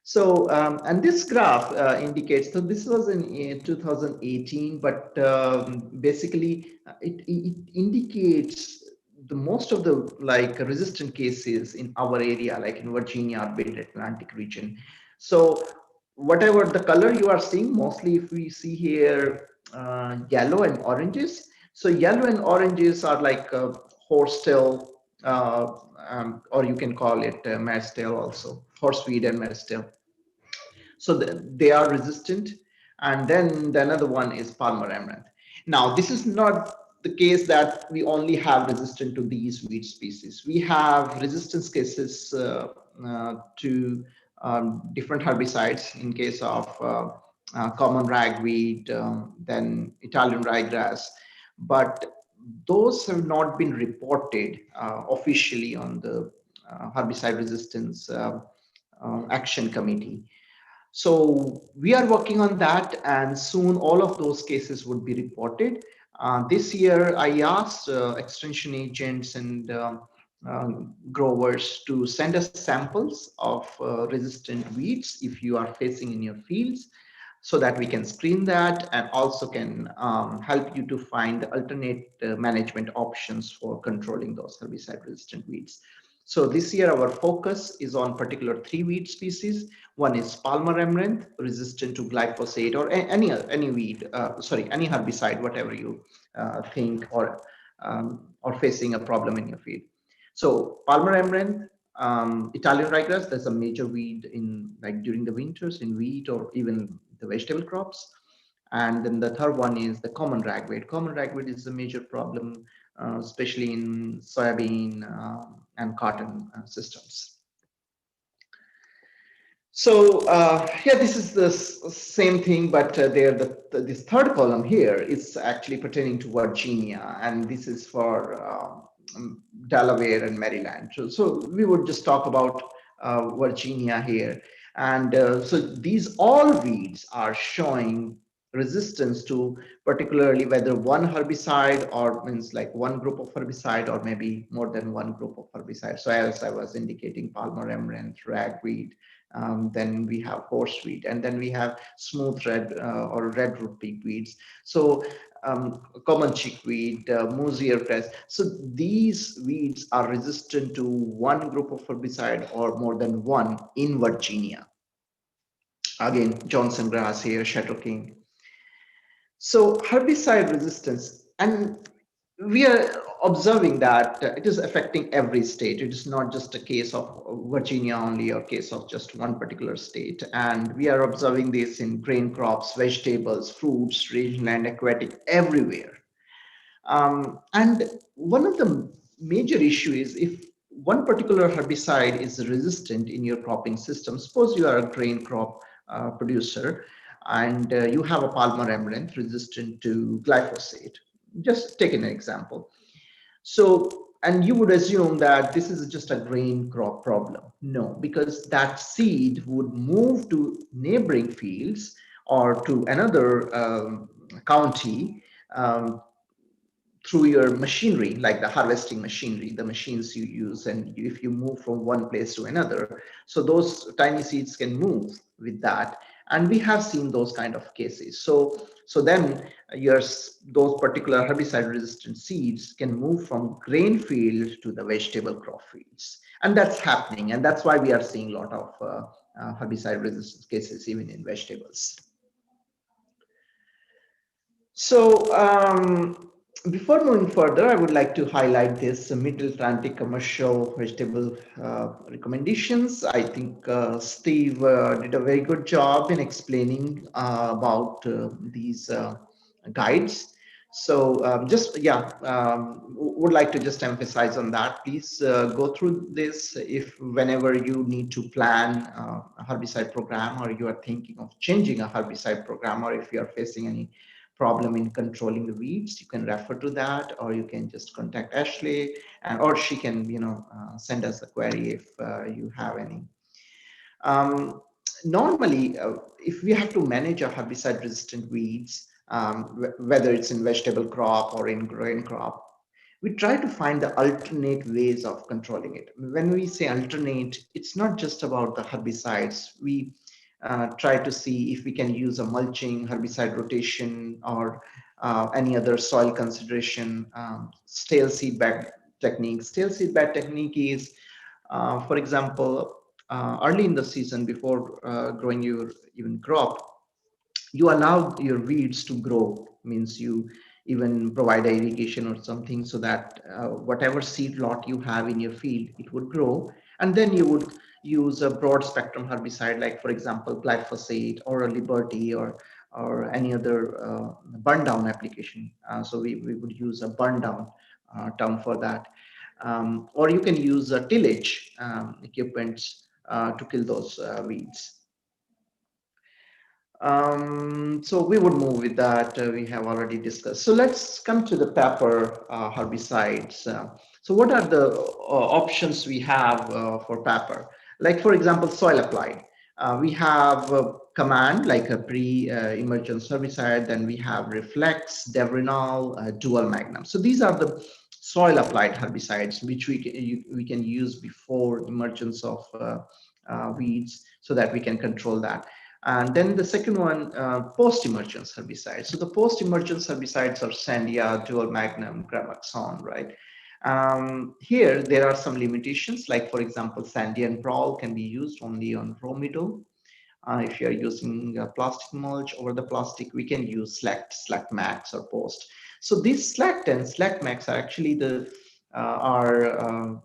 So, and this graph indicates, so this was in 2018, but basically it indicates the most of the like resistant cases in our area, like in Virginia or Mid-Atlantic region. So whatever the color you are seeing, mostly if we see here yellow and oranges. So yellow and oranges are like horsetail, or you can call it marestail also, horseweed and marestail. So they are resistant. And then the another one is Palmer amaranth. Now, this is not the case that we only have resistance to these weed species. We have resistance cases to different herbicides in case of common ragweed, then Italian ryegrass, but those have not been reported officially on the herbicide resistance action committee. So we are working on that, and soon all of those cases would be reported. This year, I asked extension agents and growers to send us samples of resistant weeds if you are facing in your fields, so that we can screen that and also can help you to find alternate management options for controlling those herbicide resistant weeds. So this year our focus is on particular 3 weed species. One is Palmer amaranth, resistant to glyphosate or any weed, any herbicide, whatever you think or facing a problem in your field. So Palmer amaranth, Italian ryegrass, that's a major weed in like during the winters in wheat or even the vegetable crops. And then the third one is the common ragweed. Common ragweed is a major problem, especially in soybean and cotton systems. So yeah, this is the same thing, but this third column here is actually pertaining to Virginia, and this is for Delaware and Maryland. So we would just talk about Virginia here. And so these all weeds are showing resistance to particularly whether one herbicide or means like one group of herbicide or maybe more than one group of herbicide. So as I was indicating, Palmer amaranth, ragweed, then we have horseweed, and then we have smooth red or red root pigweeds. So common chickweed, mosier grass. So these weeds are resistant to one group of herbicide or more than one in Virginia. Again, Johnson grass here, Shadow King. So herbicide resistance, and we are observing that it is affecting every state. It is not just a case of Virginia only or case of just one particular state. And we are observing this in grain crops, vegetables, fruits, regional and aquatic, everywhere. And one of the major issue is if one particular herbicide is resistant in your cropping system, suppose you are a grain crop producer and you have a Palmer amaranth resistant to glyphosate. Just take an example. So, and you would assume that this is just a grain crop problem. No, because that seed would move to neighboring fields or to another county through your machinery, like the harvesting machinery, the machines you use, and if you move from one place to another, so those tiny seeds can move with that. And we have seen those kind of cases. So then those particular herbicide resistant seeds can move from grain field to the vegetable crop fields. And that's happening. And that's why we are seeing a lot of herbicide resistance cases even in vegetables. So before moving further, I would like to highlight this Middle Atlantic commercial vegetable recommendations. I think Steve did a very good job in explaining about these guides. So would like to just emphasize on that. Please go through this if whenever you need to plan a herbicide program, or you are thinking of changing a herbicide program, or if you are facing any problem in controlling the weeds, you can refer to that, or you can just contact Ashley, and or she can send us a query if you have any. Um, Normally, if we have to manage a herbicide resistant weeds, whether it's in vegetable crop or in grain crop, we try to find the alternate ways of controlling it. When we say alternate, it's not just about the herbicides. We try to see if we can use a mulching, herbicide rotation, or any other soil consideration, stale seed bed technique. Stale seed bed technique is, for example, early in the season before growing your even crop, you allow your weeds to grow, means you even provide irrigation or something, so that whatever seed lot you have in your field, it would grow. And then you would use a broad spectrum herbicide, like for example glyphosate or a Liberty, or any other burn down application. So we would use a burn down term for that. Or you can use a tillage equipments to kill those weeds. So we would move with that. We have already discussed. So let's come to the pepper herbicides. So what are the options we have for pepper? Like for example, soil applied. We have command, like a pre-emergence herbicide. Then we have reflex, devrinol, dual magnum. So these are the soil applied herbicides which we can use before emergence of weeds, so that we can control that. And then the second one, post-emergence herbicides. So the post-emergence herbicides are Sandia, Dual Magnum, Gramaxon, right? Here, there are some limitations, like for example, Sandia and Prol can be used only on raw middle. If you're using plastic mulch over the plastic, we can use Select Max, or Post. So these Select and Select Max are actually the are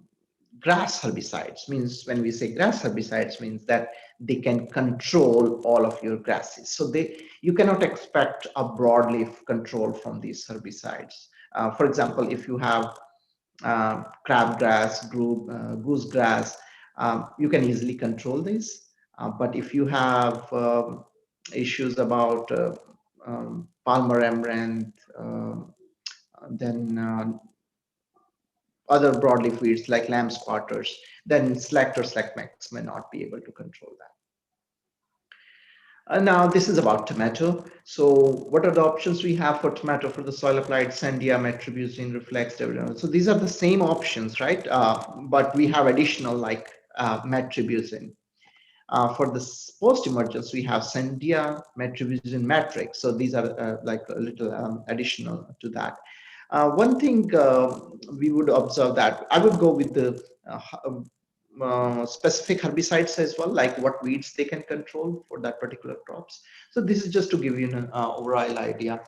grass herbicides. Means when we say grass herbicides, means that they can control all of your grasses. So you cannot expect a broadleaf control from these herbicides. For example, if you have crabgrass, goosegrass, you can easily control this. But if you have issues about Palmer amaranth, then other broadleaf weeds like lamb squatters, then Select or Select Max may not be able to control that. Now this is about tomato. So what are the options we have for tomato for the soil applied? Sandia, metribuzin, reflex, devrinol. So these are the same options, right? But we have additional, like metribuzin. For the post-emergence, we have Sandia, metribuzin, matrix. So these are like a little additional to that. One thing we would observe, that I would go with the specific herbicides as well, like what weeds they can control for that particular crops. So this is just to give you an overall idea.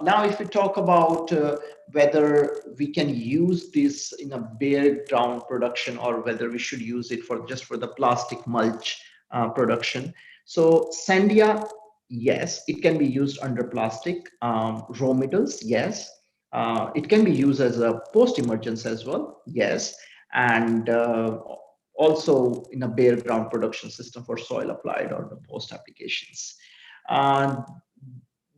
Now, if we talk about whether we can use this in a bare ground production, or whether we should use it for just for the plastic mulch production. So Sandia, yes, it can be used under plastic. Raw metals, yes. It can be used as a post-emergence as well, yes. And also in a bare ground production system for soil applied or the post applications.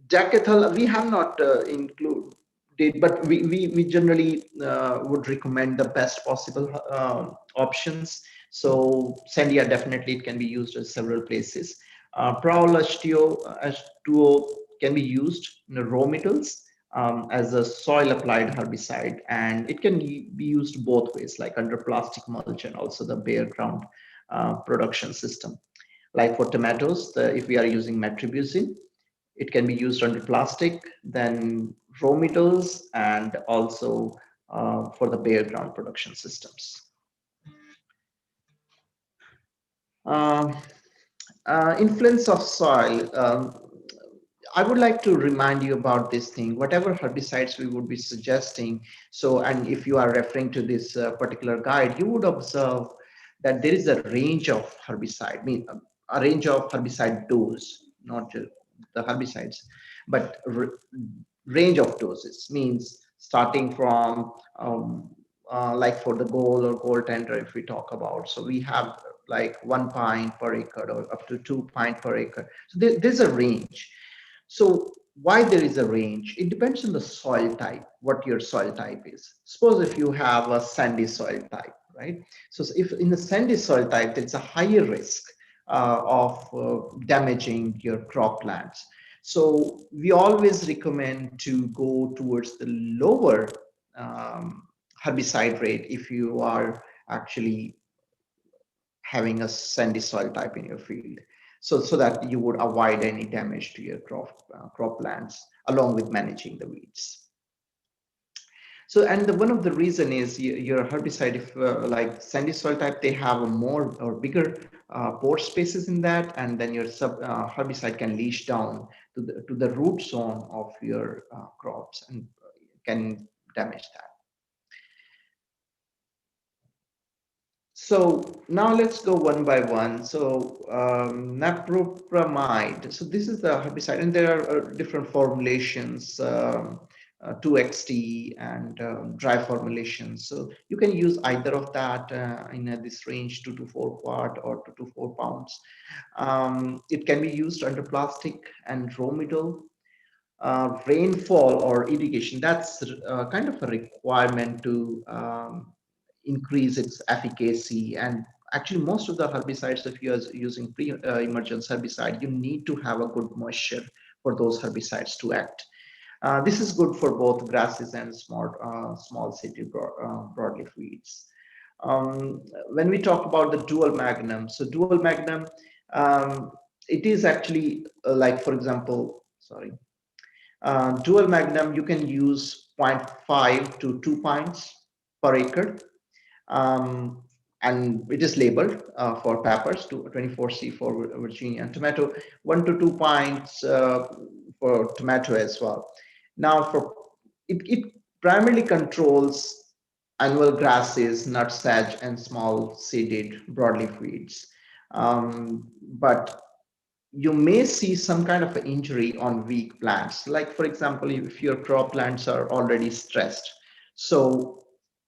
Jackathol, we have not included, but we generally would recommend the best possible options. So Sandia, definitely it can be used in several places. Prowl H2O can be used in the raw metals as a soil applied herbicide, and it can be used both ways, like under plastic mulch and also the bare ground production system. Like for tomatoes, if we are using metribuzin, it can be used under plastic, then raw metals, and also for the bare ground production systems. Uh, Influence of soil. I would like to remind you about this thing. Whatever herbicides we would be suggesting, so, and if you are referring to this particular guide, you would observe that there is a range of herbicide, a range of herbicide dose, not just the herbicides, but range of doses, means starting from like for the goal or goaltender, if we talk about, so we have like 1 pint per acre or up to 2 pint per acre. So there's a range. So why there is a range? It depends on the soil type, what your soil type is. Suppose if you have a sandy soil type, right? So if in the sandy soil type, there's a higher risk of damaging your croplands. So we always recommend to go towards the lower herbicide rate if you are actually having a sandy soil type in your field, so that you would avoid any damage to your croplands along with managing the weeds. So, and one of the reason is your herbicide, if like sandy soil type, they have a more or bigger pore spaces in that, and then your herbicide can leach down to the root zone of your crops and can damage that. So now let's go one by one. So napropramide. So this is the herbicide, and there are different formulations, 2XT and dry formulations. So you can use either of that in this range, 2 to 4 quart or 2 to 4 pounds. It can be used under plastic and raw middle. Rainfall or irrigation, that's kind of a requirement to increase its efficacy. And actually most of the herbicides, if you are using pre-emergence herbicide, you need to have a good moisture for those herbicides to act. This is good for both grasses and small city broadleaf weeds. When we talk about the dual magnum, so dual magnum, it is actually like, for example, sorry, dual magnum, you can use 0.5 to 2 pints per acre. And it is labeled for peppers, 24C for Virginia, and tomato, 1 to 2 pints for tomato as well. Now, for it primarily controls annual grasses, nutsedge, and small seeded broadleaf weeds. But you may see some kind of an injury on weak plants. Like, for example, if your crop plants are already stressed, so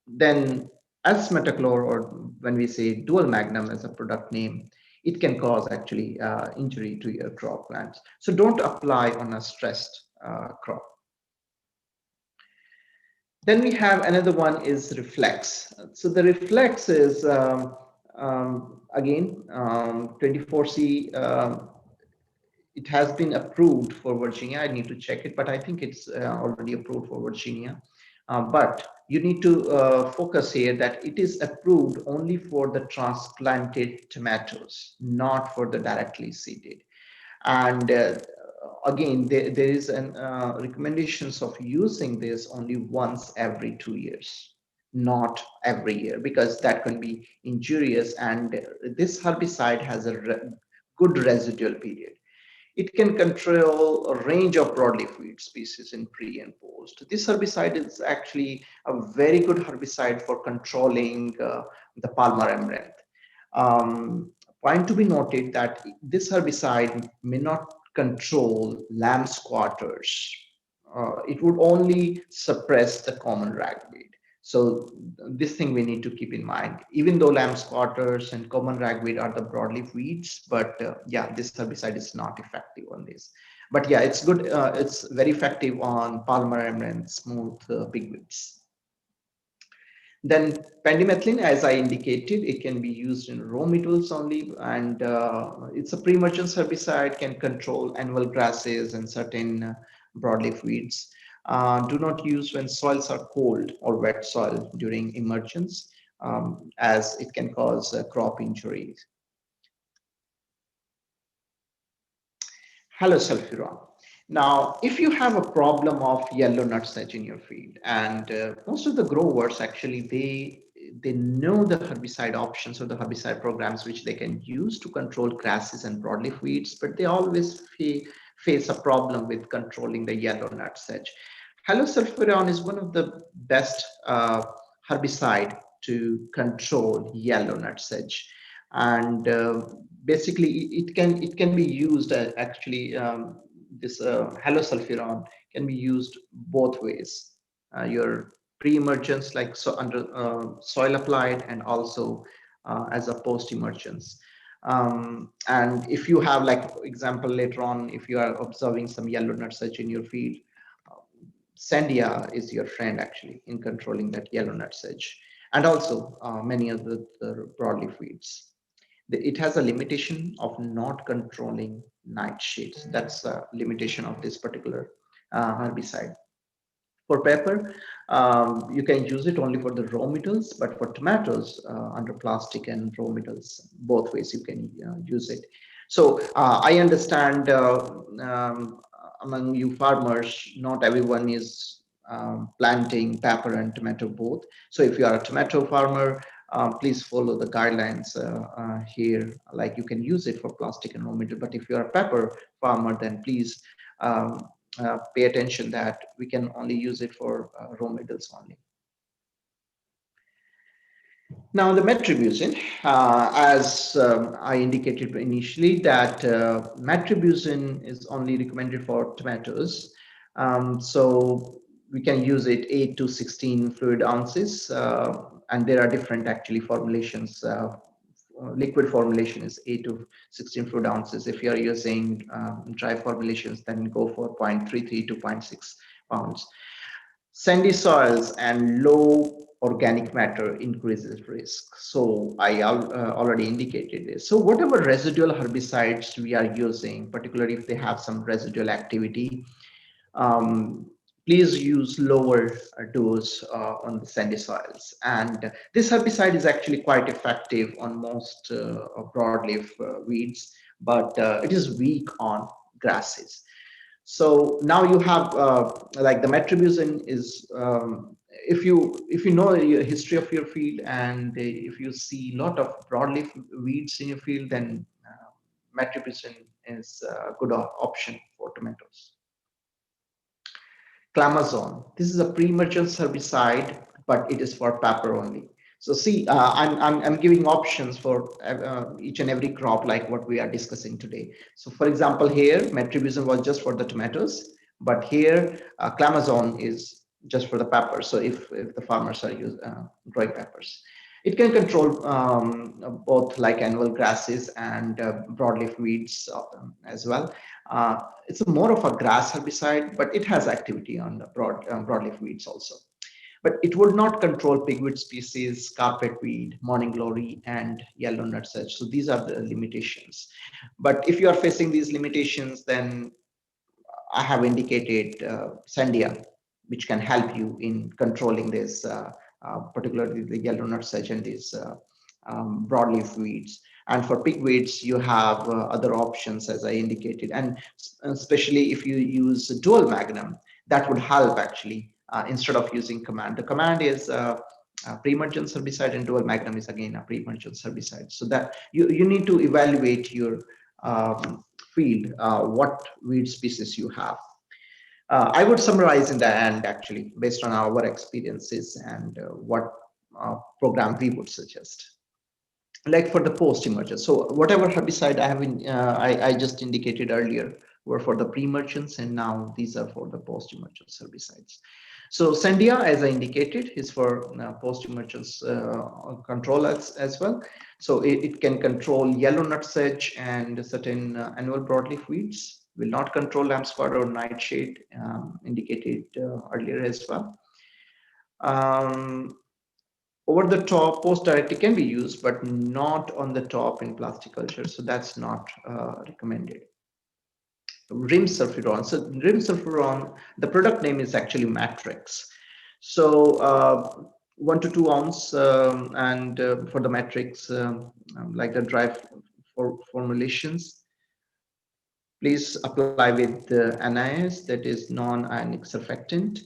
then as metachlor, or when we say dual magnum as a product name, it can cause actually injury to your crop plants. So don't apply on a stressed crop. Then we have another one is reflex. So the reflex is again 24C. It has been approved for Virginia. I need to check it, but I think it's already approved for Virginia. But you need to focus here that it is approved only for the transplanted tomatoes, not for the directly seeded. And again, there is an recommendations of using this only once every 2 years, not every year, because that can be injurious. And this herbicide has a good residual period. It can control a range of broadleaf weed species in pre and post. This herbicide is actually a very good herbicide for controlling the Palmer amaranth. Point to be noted that this herbicide may not control lamb squatters. It would only suppress the common ragweed. So this thing we need to keep in mind, even though lamb squatters and common ragweed are the broadleaf weeds, but yeah, this herbicide is not effective on this. But yeah, it's good. It's very effective on Palmer amaranth, smooth pigweeds. Then pendimethalin, as I indicated, it can be used in raw metals only, and it's a pre-emergence herbicide, can control annual grasses and certain broadleaf weeds. Do not use when soils are cold or wet soil during emergence, as it can cause crop injuries. Halosulfuron. Now, if you have a problem of yellow nutsedge in your field, and most of the growers actually, they know the herbicide options or the herbicide programs which they can use to control grasses and broadleaf weeds, but they always face a problem with controlling the yellow nutsedge. Halosulfuron is one of the best herbicide to control yellow nutsedge, and basically it can be used actually. This halosulfuron can be used both ways. Your pre-emergence, like so under soil applied, and also as a post-emergence. And if you have, like for example, later on, if you are observing some yellow nutsedge in your field, Sandia is your friend actually in controlling that yellow nutsedge, and also many of the broadleaf weeds. It has a limitation of not controlling nightshades. That's a limitation of this particular herbicide. For pepper, you can use it only for the raw metals, but for tomatoes, under plastic and raw metals, both ways you can use it. So I understand among you farmers, not everyone is planting pepper and tomato both. So if you are a tomato farmer, please follow the guidelines here. Like you can use it for plastic and raw metal, but if you are a pepper farmer, then please pay attention that we can only use it for raw metals only. Now the metribuzin, as I indicated initially, that metribuzin is only recommended for tomatoes. So we can use it 8 to 16 fluid ounces, and there are different actually formulations. Liquid formulation is 8 to 16 fluid ounces. If you are using dry formulations, then go for 0.33 to 0.6 pounds. Sandy soils and low organic matter increases risk. So I already indicated this. So whatever residual herbicides we are using, particularly if they have some residual activity, please use lower dose on the sandy soils. And this herbicide is actually quite effective on most broadleaf weeds, but it is weak on grasses. So now you have like the metribuzin is if you know the history of your field, and if you see a lot of broadleaf weeds in your field, then metribuzin is a good option for tomatoes. Clamazone. This is a pre-emergence herbicide, but it is for pepper only. So see, I'm giving options for each and every crop, like what we are discussing today. So for example, here metribuzin was just for the tomatoes, but here clamazone is just for the peppers. So if the farmers are growing peppers, it can control both like annual grasses and broadleaf weeds as well. It's more of a grass herbicide, but it has activity on the broadleaf weeds also. But it would not control pigweed species, carpetweed, morning glory, and yellow nutsedge. So these are the limitations. But if you are facing these limitations, then I have indicated Sandia, which can help you in controlling this, particularly the yellow nutsedge and these broadleaf weeds. And for pigweeds, you have other options, as I indicated, and especially if you use dual magnum, that would help actually instead of using command. The command is pre-emergence herbicide, and dual magnum is again a pre-emergence herbicide. So that you need to evaluate your field, what weed species you have. I would summarize in the end actually based on our experiences and what program we would suggest. Like for the post-emergence, so whatever herbicide I have I just indicated earlier were for the pre-emergence, and now these are for the post-emergence herbicides. So Sandia, as I indicated, is for post-emergence control as well. So it can control yellow nutsedge and certain annual broadleaf weeds. Will not control lamb spot or nightshade, indicated earlier as well. Over the top, post-directed can be used, but not on the top in plastic culture. So that's not recommended. Rim sulfuron. So rim sulfuron, the product name is actually Matrix. So 1 to 2 ounce, and for the Matrix, like the dry formulations, please apply with NIS, that is non-ionic surfactant.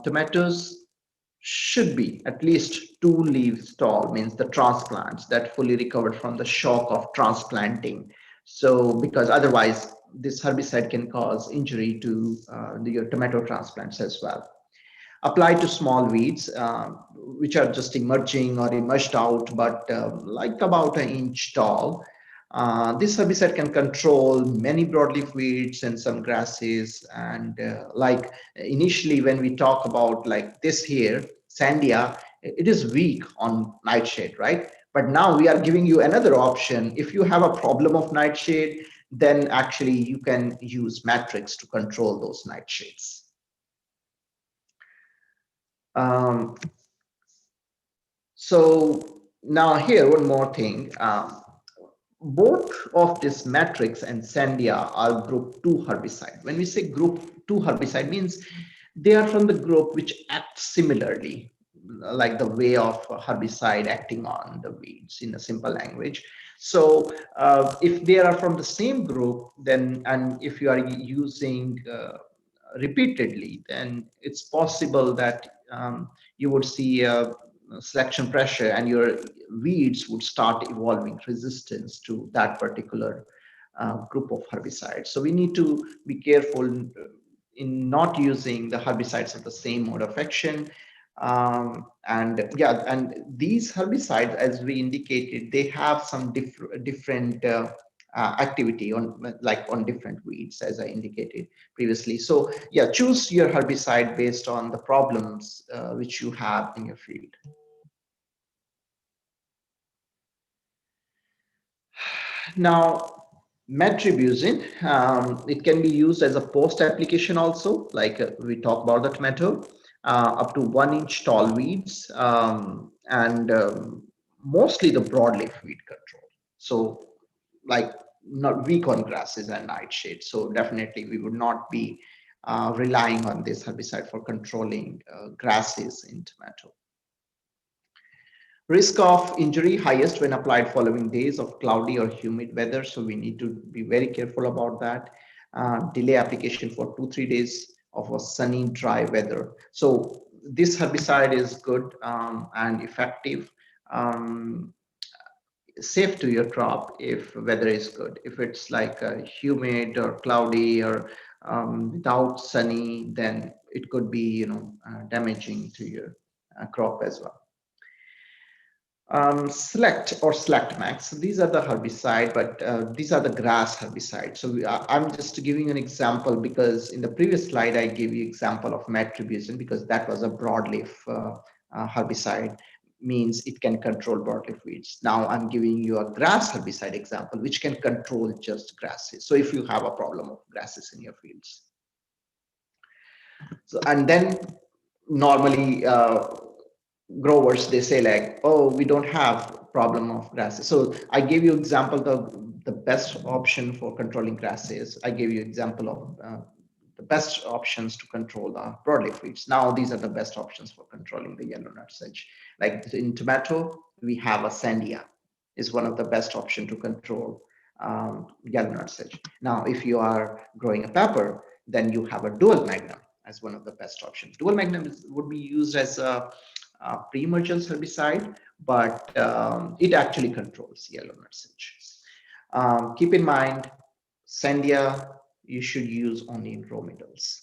Tomatoes should be at least 2 leaves tall, means the transplants that fully recovered from the shock of transplanting. So because otherwise this herbicide can cause injury to your tomato transplants as well. Apply to small weeds which are just emerging or emerged out, but like about 1 inch tall. This herbicide can control many broadleaf weeds and some grasses. And like initially, when we talk about like this here, Sandia, it is weak on nightshade, right? But now we are giving you another option. If you have a problem of nightshade, then actually you can use Matrix to control those nightshades. So now here, one more thing. Both of this Matrix and Sandia are group 2 herbicide. When we say group 2 herbicide, means they are from the group which act similarly, like the way of herbicide acting on the weeds in a simple language. So if they are from the same group, then, and if you are using repeatedly, then it's possible that you would see selection pressure and your weeds would start evolving resistance to that particular group of herbicides. So we need to be careful in not using the herbicides of the same mode of action. And yeah, and these herbicides, as we indicated, they have some different activity on, like on different weeds, as I indicated previously. So yeah, choose your herbicide based on the problems which you have in your field. Now, metribuzin, it can be used as a post application also, like we talk about the tomato, up to 1 inch tall weeds, and mostly the broadleaf weed control. So like not weak on grasses and nightshade. So definitely we would not be relying on this herbicide for controlling grasses in tomato. Risk of injury highest when applied following days of cloudy or humid weather. So we need to be very careful about that. Delay application for 2-3 days of a sunny, dry weather. So this herbicide is good and effective. Safe to your crop if weather is good. If it's like humid or cloudy or without sunny, then it could be, damaging to your crop as well. Select or Select Max. These are the herbicide, but these are the grass herbicide. So I'm just giving an example because in the previous slide I gave you example of metribuzin because that was a broadleaf herbicide, means it can control broadleaf weeds. Now I'm giving you a grass herbicide example which can control just grasses. So if you have a problem of grasses in your fields. So and then normally growers, they say like, oh, we don't have problem of grasses. So I gave you example the best option for controlling grasses. I gave you example of the best options to control the broadleaf weeds. Now these are the best options for controlling the yellow nutsedge. Like in tomato, we have a Sandia is one of the best option to control yellow nutsedge. Now if you are growing a pepper, then you have a dual magnum as one of the best options. Dual magnum would be used as a pre-emergence herbicide, but it actually controls yellow nutsedge. Keep in mind, Sandia, you should use only in row middles.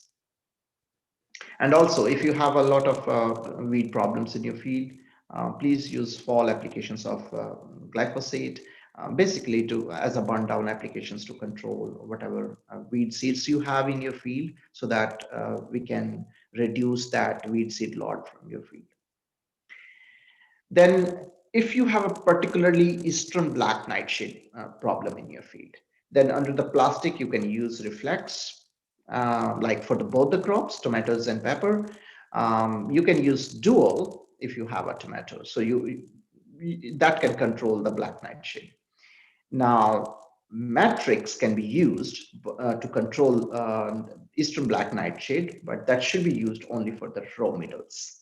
And also, if you have a lot of weed problems in your field, please use fall applications of glyphosate, basically to as a burn down applications to control whatever weed seeds you have in your field, so that we can reduce that weed seed load from your field. Then if you have a particularly eastern black nightshade problem in your field, then under the plastic you can use Reflex, like for both the crops, tomatoes and pepper. You can use Dual if you have a tomato. So that can control the black nightshade. Now, Matrix can be used to control eastern black nightshade, but that should be used only for the row middles.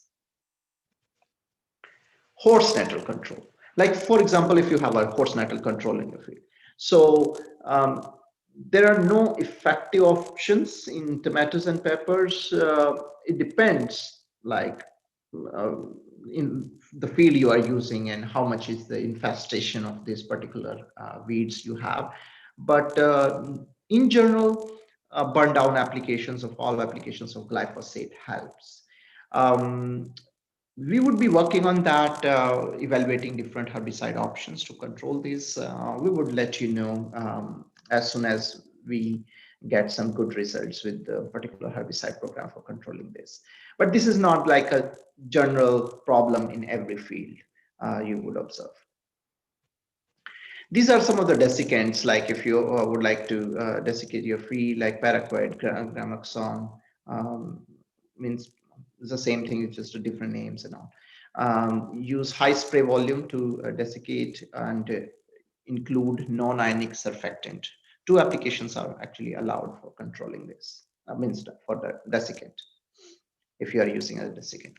Horse nettle control. Like for example, if you have a horse nettle control in your field. So there are no effective options in tomatoes and peppers. It depends like in the field you are using and how much is the infestation of this particular weeds you have. But in general, burn down applications of all applications of glyphosate helps. We would be working on that, evaluating different herbicide options to control this. We would let you know as soon as we get some good results with the particular herbicide program for controlling this. But this is not like a general problem in every field, you would observe. These are some of the desiccants, like if you would like to desiccate your field, like pyrethroid, gramoxone, um, means it's the same thing, it's just a different names and all. Use high spray volume to desiccate and include non-ionic surfactant. Two applications are actually allowed for controlling this, means for the desiccant, if you are using a desiccant.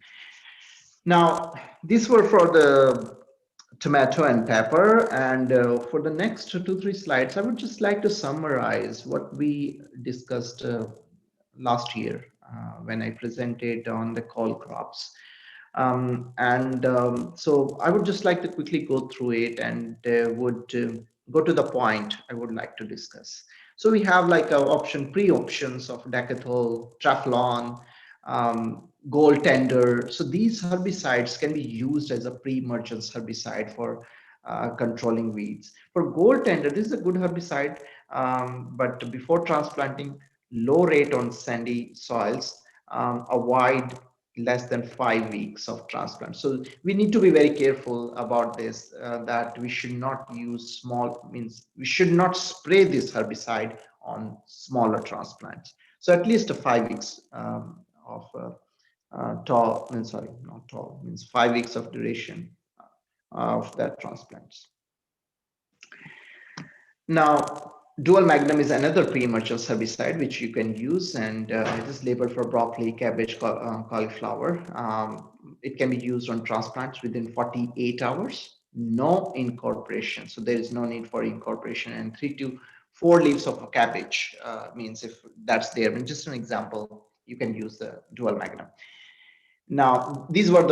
Now, these were for the tomato and pepper. And for the next 2-3 slides, I would just like to summarize what we discussed last year when I presented on the call crops. So I would just like to quickly go through it and would go to the point I would like to discuss. So we have like pre-options of Decathol, Traflon, gold tender. So these herbicides can be used as a pre-emergence herbicide for controlling weeds. For gold tender, this is a good herbicide, but before transplanting, low rate on sandy soils, avoid less than 5 weeks of transplant. So we need to be very careful about this, that we should not use means we should not spray this herbicide on smaller transplants. So at least 5 weeks of tall, sorry, not tall, means 5 weeks of duration of that transplants. Now, dual magnum is another pre-emergence herbicide which you can use, and it is labeled for broccoli, cabbage, cauliflower. It can be used on transplants within 48 hours. No incorporation, so there is no need for incorporation. And 3 to 4 leaves of a cabbage means if that's there. I mean, just an example, you can use the dual magnum. Now, these were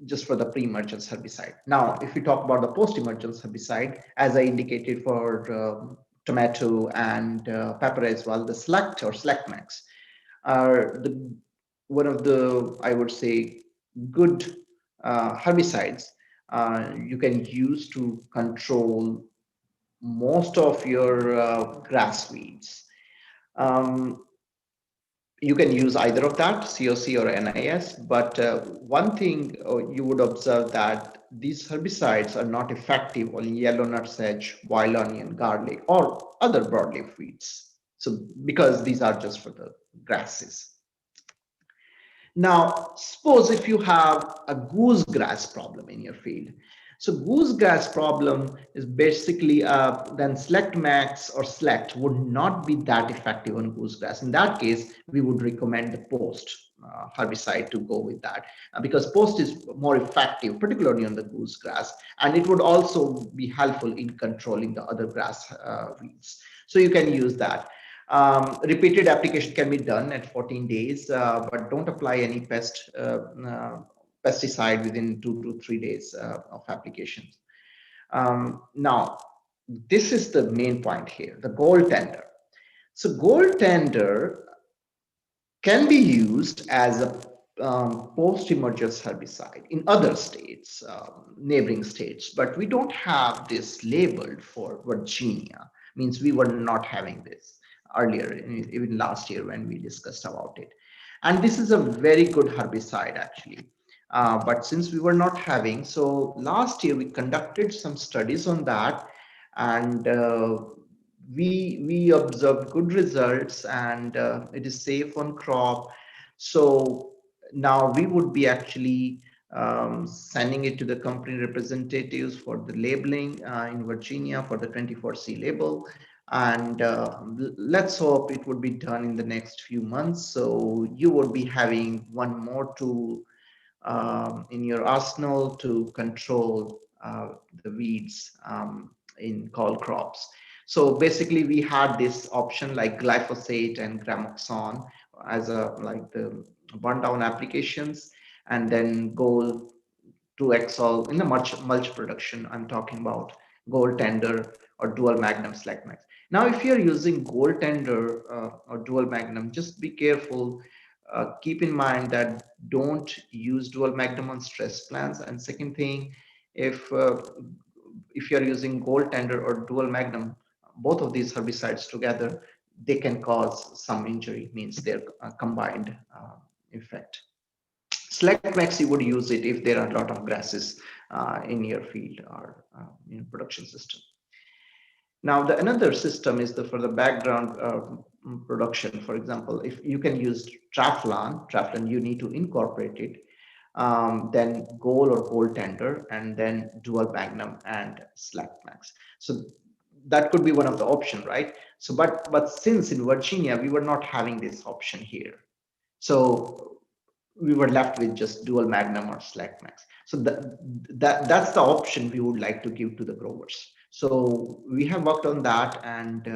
just for the pre-emergence herbicide. Now, if we talk about the post-emergence herbicide, as I indicated for tomato and pepper as well, the Select or Select Max are one of the, I would say, good herbicides you can use to control most of your grass weeds. You can use either of that, COC or NIS, but one thing you would observe that these herbicides are not effective on yellow nutsedge, wild onion, garlic, or other broadleaf weeds. So because these are just for the grasses. Now, suppose if you have a goosegrass problem in your field. So goosegrass problem is basically then Select Max or Select would not be that effective on goosegrass. In that case, we would recommend the Post herbicide to go with that because Post is more effective, particularly on the goosegrass, and it would also be helpful in controlling the other grass weeds. So you can use that. Repeated application can be done at 14 days, but don't apply any pesticide within 2 to 3 days of applications. Now, this is the main point here, the gold tender. So gold tender can be used as a post-emergence herbicide in other states, neighboring states, but we don't have this labeled for Virginia, means we were not having this earlier, even last year when we discussed about it. And this is a very good herbicide actually. But since we were not having, so last year we conducted some studies on that, and we observed good results, and it is safe on crop. So now we would be actually sending it to the company representatives for the labeling in Virginia for the 24C label. And let's hope it would be done in the next few months. So you would be having one more tool in your arsenal to control the weeds in call crops. So basically we had this option like glyphosate and gramoxone as a like the burn down applications, and then go to Exol in the mulch production. I'm talking about gold tender or dual magnum Select Max. Now, if you're using gold tender or dual magnum, just be careful. keep in mind that don't use dual magnum on stress plants. And second thing, if you're using goaltender or dual magnum, both of these herbicides together, they can cause some injury, means they're combined effect. Select max, you would use it if there are a lot of grasses in your field or production system. Now, the another system is for the background production. For example, if you can use Traflan, you need to incorporate it, then goal or goaltender, and then dual magnum and select max. So that could be one of the option, right? So, but since in Virginia we were not having this option here, so we were left with just dual magnum or select max. So that's the option we would like to give to the growers. So we have worked on that, and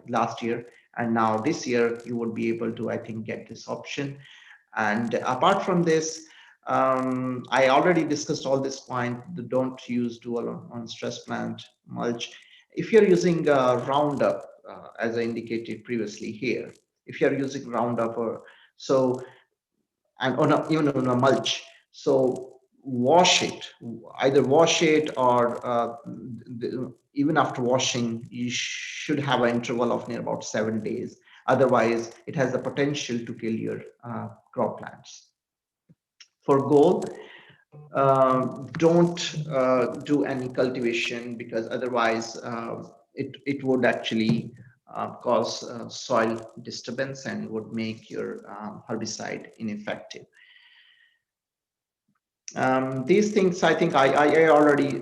last year, and now this year you would be able to, I think, get this option. And apart from this, I already discussed all this point. Don't use dual on stress plant mulch. If you're using Roundup, as I indicated previously here, if you're using Roundup or so, and even on a mulch, so wash it, either wash it or even after washing, you should have an interval of near about 7 days. Otherwise, it has the potential to kill your crop plants. For gold, don't do any cultivation, because otherwise it would actually cause soil disturbance and would make your herbicide ineffective. These things, I think I already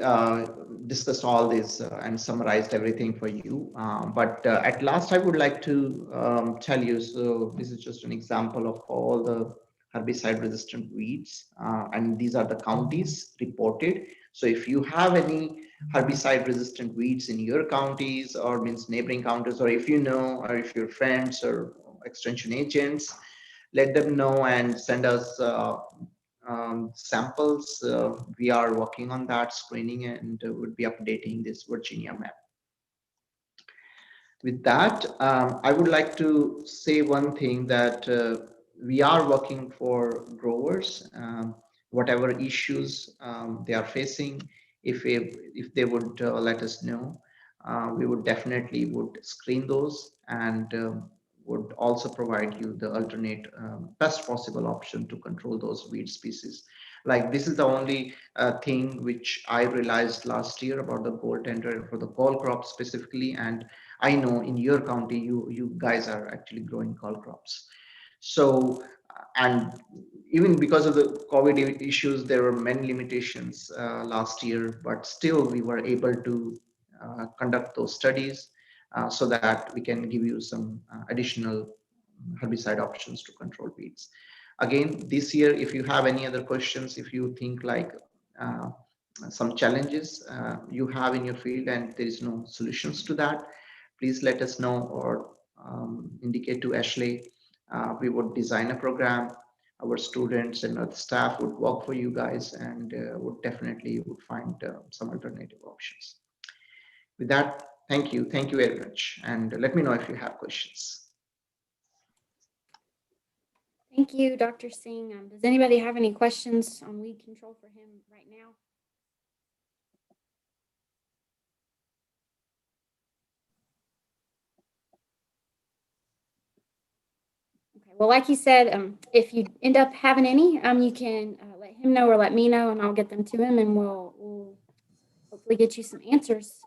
discussed all this and summarized everything for you. But at last, I would like to tell you, so this is just an example of all the herbicide resistant weeds, and these are the counties reported. So if you have any herbicide resistant weeds in your counties, or means neighboring counties, or if you know, or if your friends or extension agents, let them know and send us samples. We are working on that screening, and would be updating this Virginia map. With that, I would like to say one thing, that we are working for growers, whatever issues they are facing. If they would let us know, we would definitely would screen those, and would also provide you the alternate best possible option to control those weed species. Like, this is the only thing which I realized last year about the goaltender for the call crop specifically. And I know in your county, you guys are actually growing call crops. So, and even because of the COVID issues, there were many limitations last year, but still we were able to conduct those studies so that we can give you some additional herbicide options to control weeds. Again, this year, if you have any other questions, if you think like some challenges you have in your field and there is no solutions to that, please let us know, or indicate to Ashley. We would design a program. Our students and our staff would work for you guys, and would definitely would find some alternative options. With that, thank you very much, and let me know if you have questions. Thank you, Dr. Singh. Does anybody have any questions on weed control for him right now? Okay. Well, like he said, if you end up having any, you can let him know or let me know, and I'll get them to him, and we'll hopefully get you some answers.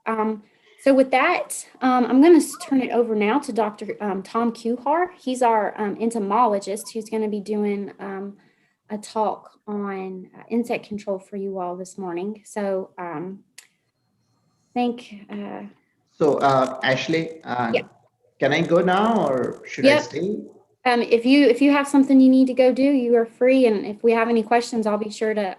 So with that, I'm going to turn it over now to Dr. Tom Kuhar. He's our entomologist who's going to be doing a talk on insect control for you all this morning. So I think. Ashley, yeah. Can I go now, or should I stay? If you have something you need to go do, you are free. And if we have any questions, I'll be sure to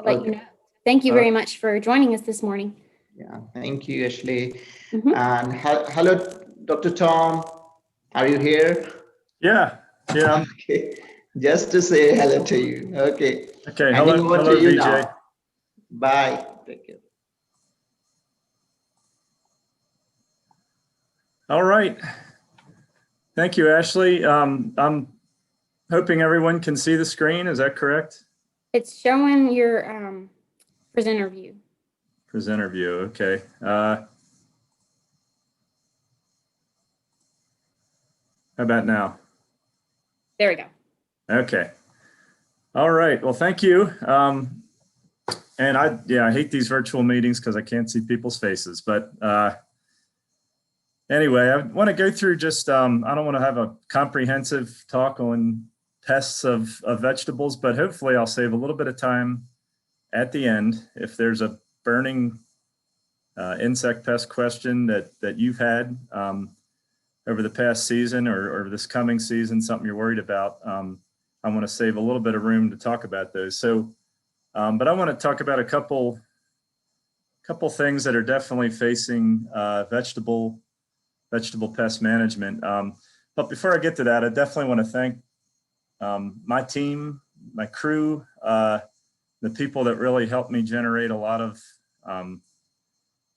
let you know. Thank you very much for joining us this morning. Yeah, thank you, Ashley. And hello, Dr. Tom. Are you here? Yeah. Okay. Just to say hello to you. Okay. Okay. Hello, VJ. now. Bye. Take care. All right. Thank you, Ashley. I'm hoping everyone can see the screen. Is that correct? It's showing your presenter view. Presenter view. Okay. How about now? There we go. Okay. All right. Well, thank you. And I hate these virtual meetings because I can't see people's faces. But anyway, I want to go through just, I don't want to have a comprehensive talk on pests of vegetables, but hopefully I'll save a little bit of time at the end if there's a burning insect pest question that you've had over the past season or this coming season, something you're worried about. I want to save a little bit of room to talk about those. So, but I want to talk about a couple things that are definitely facing vegetable pest management. But before I get to that, I definitely want to thank my team, my crew, the people that really helped me generate a lot of,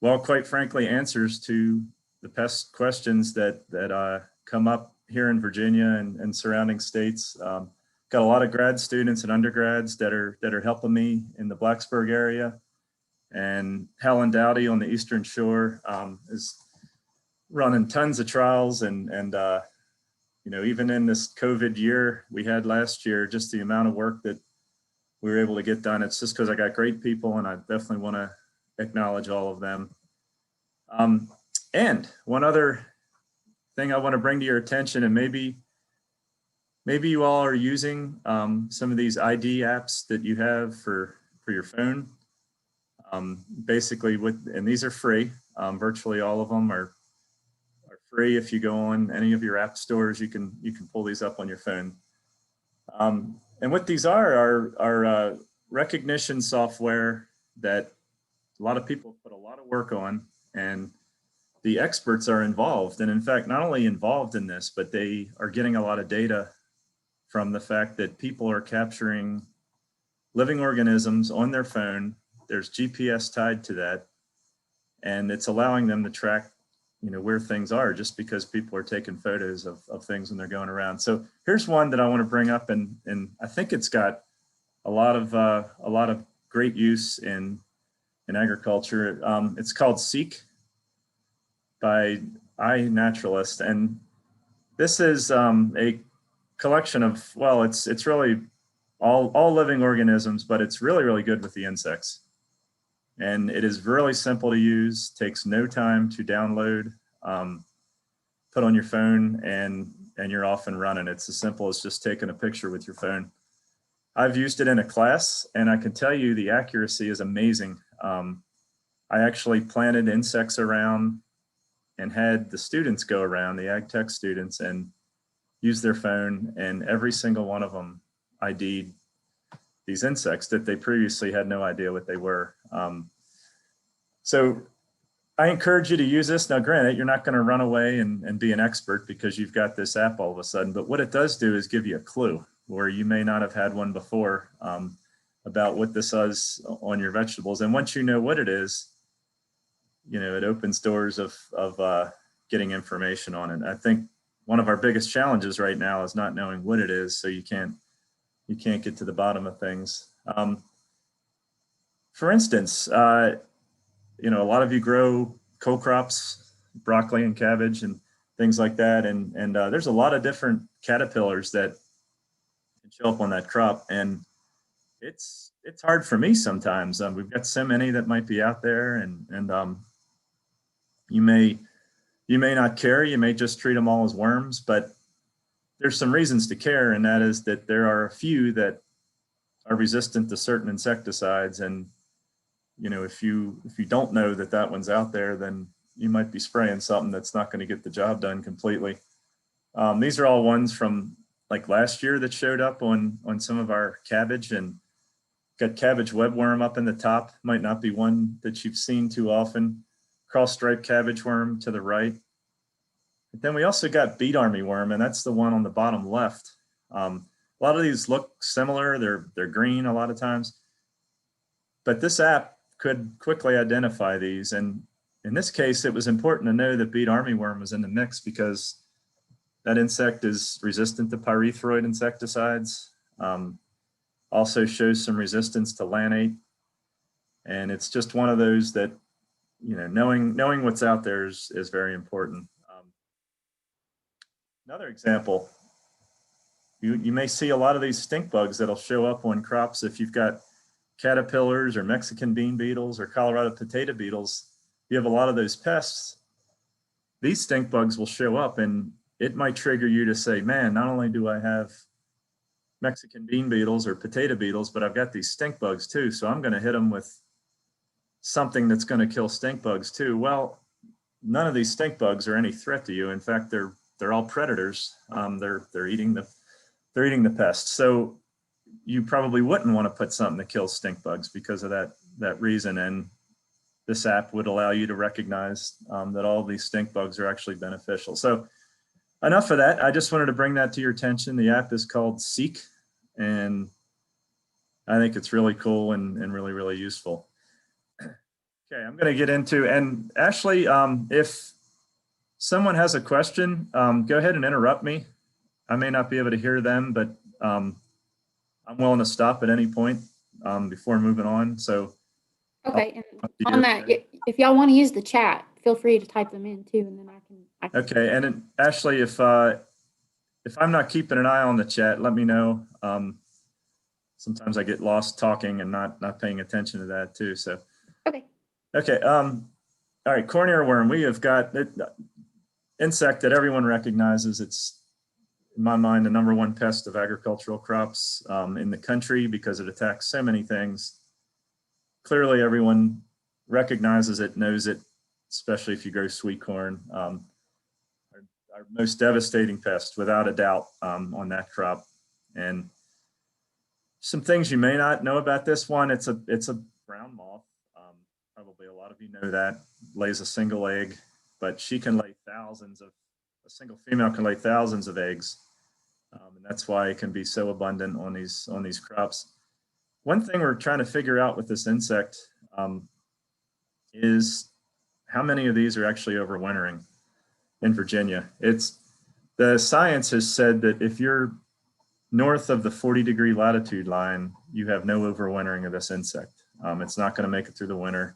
well, quite frankly, answers to the pest questions that come up here in Virginia and surrounding states. Got a lot of grad students and undergrads that are helping me in the Blacksburg area, and Helen Dowdy on the Eastern Shore is running tons of trials and you know, even in this COVID year we had last year, just the amount of work that we were able to get done. It's just because I got great people, and I definitely want to acknowledge all of them. And one other thing I want to bring to your attention, and maybe you all are using some of these ID apps that you have for your phone. Basically, and these are free. Virtually all of them are free. If you go on any of your app stores, you can pull these up on your phone. And what these are recognition software that a lot of people put a lot of work on, and the experts are involved. And in fact, not only involved in this, but they are getting a lot of data from the fact that people are capturing living organisms on their phone. There's GPS tied to that, and it's allowing them to track, you know, where things are, just because people are taking photos of things when they're going around. So here's one that I want to bring up, and I think it's got a lot of great use in agriculture. It's called Seek by iNaturalist, and this is a collection of, well, it's really all living organisms, but it's really good with the insects. And it is really simple to use, takes no time to download, put on your phone, and you're off and running. It's as simple as just taking a picture with your phone. I've used it in a class, and I can tell you the accuracy is amazing. I actually planted insects around and had the students go around, the ag tech students, and use their phone, and every single one of them ID'd these insects that they previously had no idea what they were. So I encourage you to use this. Now, granted, you're not going to run away and be an expert because you've got this app all of a sudden, but what it does do is give you a clue where you may not have had one before about what this does on your vegetables. And once you know what it is, you know, it opens doors of getting information on it. I think one of our biggest challenges right now is not knowing what it is, so you can't get to the bottom of things. For instance, you know, a lot of you grow co-crops, broccoli and cabbage and things like that, and there's a lot of different caterpillars that can show up on that crop, and it's hard for me sometimes. We've got so many that might be out there, and you may not care. You may just treat them all as worms, but there's some reasons to care, and that is that there are a few that are resistant to certain insecticides. And you know, if you don't know that one's out there, then you might be spraying something that's not going to get the job done completely. These are all ones from like last year that showed up on some of our cabbage, and got cabbage webworm up in the top. Might not be one that you've seen too often. Cross-striped cabbage worm to the right. But then we also got beet armyworm, and that's the one on the bottom left. A lot of these look similar. They're green a lot of times, but this app could quickly identify these. And in this case, it was important to know that beet armyworm was in the mix, because That insect is resistant to pyrethroid insecticides. Also shows some resistance to lanate. And it's just one of those that, knowing what's out there is very important. Another example, you may see a lot of these stink bugs that'll show up on crops if you've got caterpillars or Mexican bean beetles or Colorado potato beetles. You have a lot of those pests. These stink bugs will show up, and it might trigger you to say, man, not only do I have Mexican bean beetles or potato beetles, but I've got these stink bugs too. So I'm going to hit them with something that's going to kill stink bugs too. Well, none of these stink bugs are any threat to you. In fact, they're all predators. They're eating the pests. So you probably wouldn't want to put something that kills stink bugs because of that reason. And this app would allow you to recognize that all these stink bugs are actually beneficial. So enough of that. I just wanted to bring that to your attention. The app is called Seek, and I think it's really cool and really, really useful. Okay, I'm going to get into, and Ashley, if someone has a question, go ahead and interrupt me. I may not be able to hear them, but I'm willing to stop at any point before moving on. So Okay, and on that, if y'all want to use the chat, feel free to type them in too, and then I can. Okay, and then, Ashley, if I'm not keeping an eye on the chat, let me know. Sometimes I get lost talking and not paying attention to that too. So okay. All right, corn earworm. We have got it, insect that everyone recognizes. It's, in my mind, the #1 pest of agricultural crops in the country because it attacks so many things. Clearly, everyone recognizes it, knows it, especially if you grow sweet corn. Our most devastating pest, without a doubt, on that crop. And some things you may not know about this one. It's a brown moth. Probably a lot of you know that. Lays a single egg, but she can lay a single female can lay thousands of eggs. And that's why it can be so abundant on these crops. One thing we're trying to figure out with this insect is how many of these are actually overwintering in Virginia. The science has said that if you're north of the 40-degree latitude line, you have no overwintering of this insect. It's not going to make it through the winter.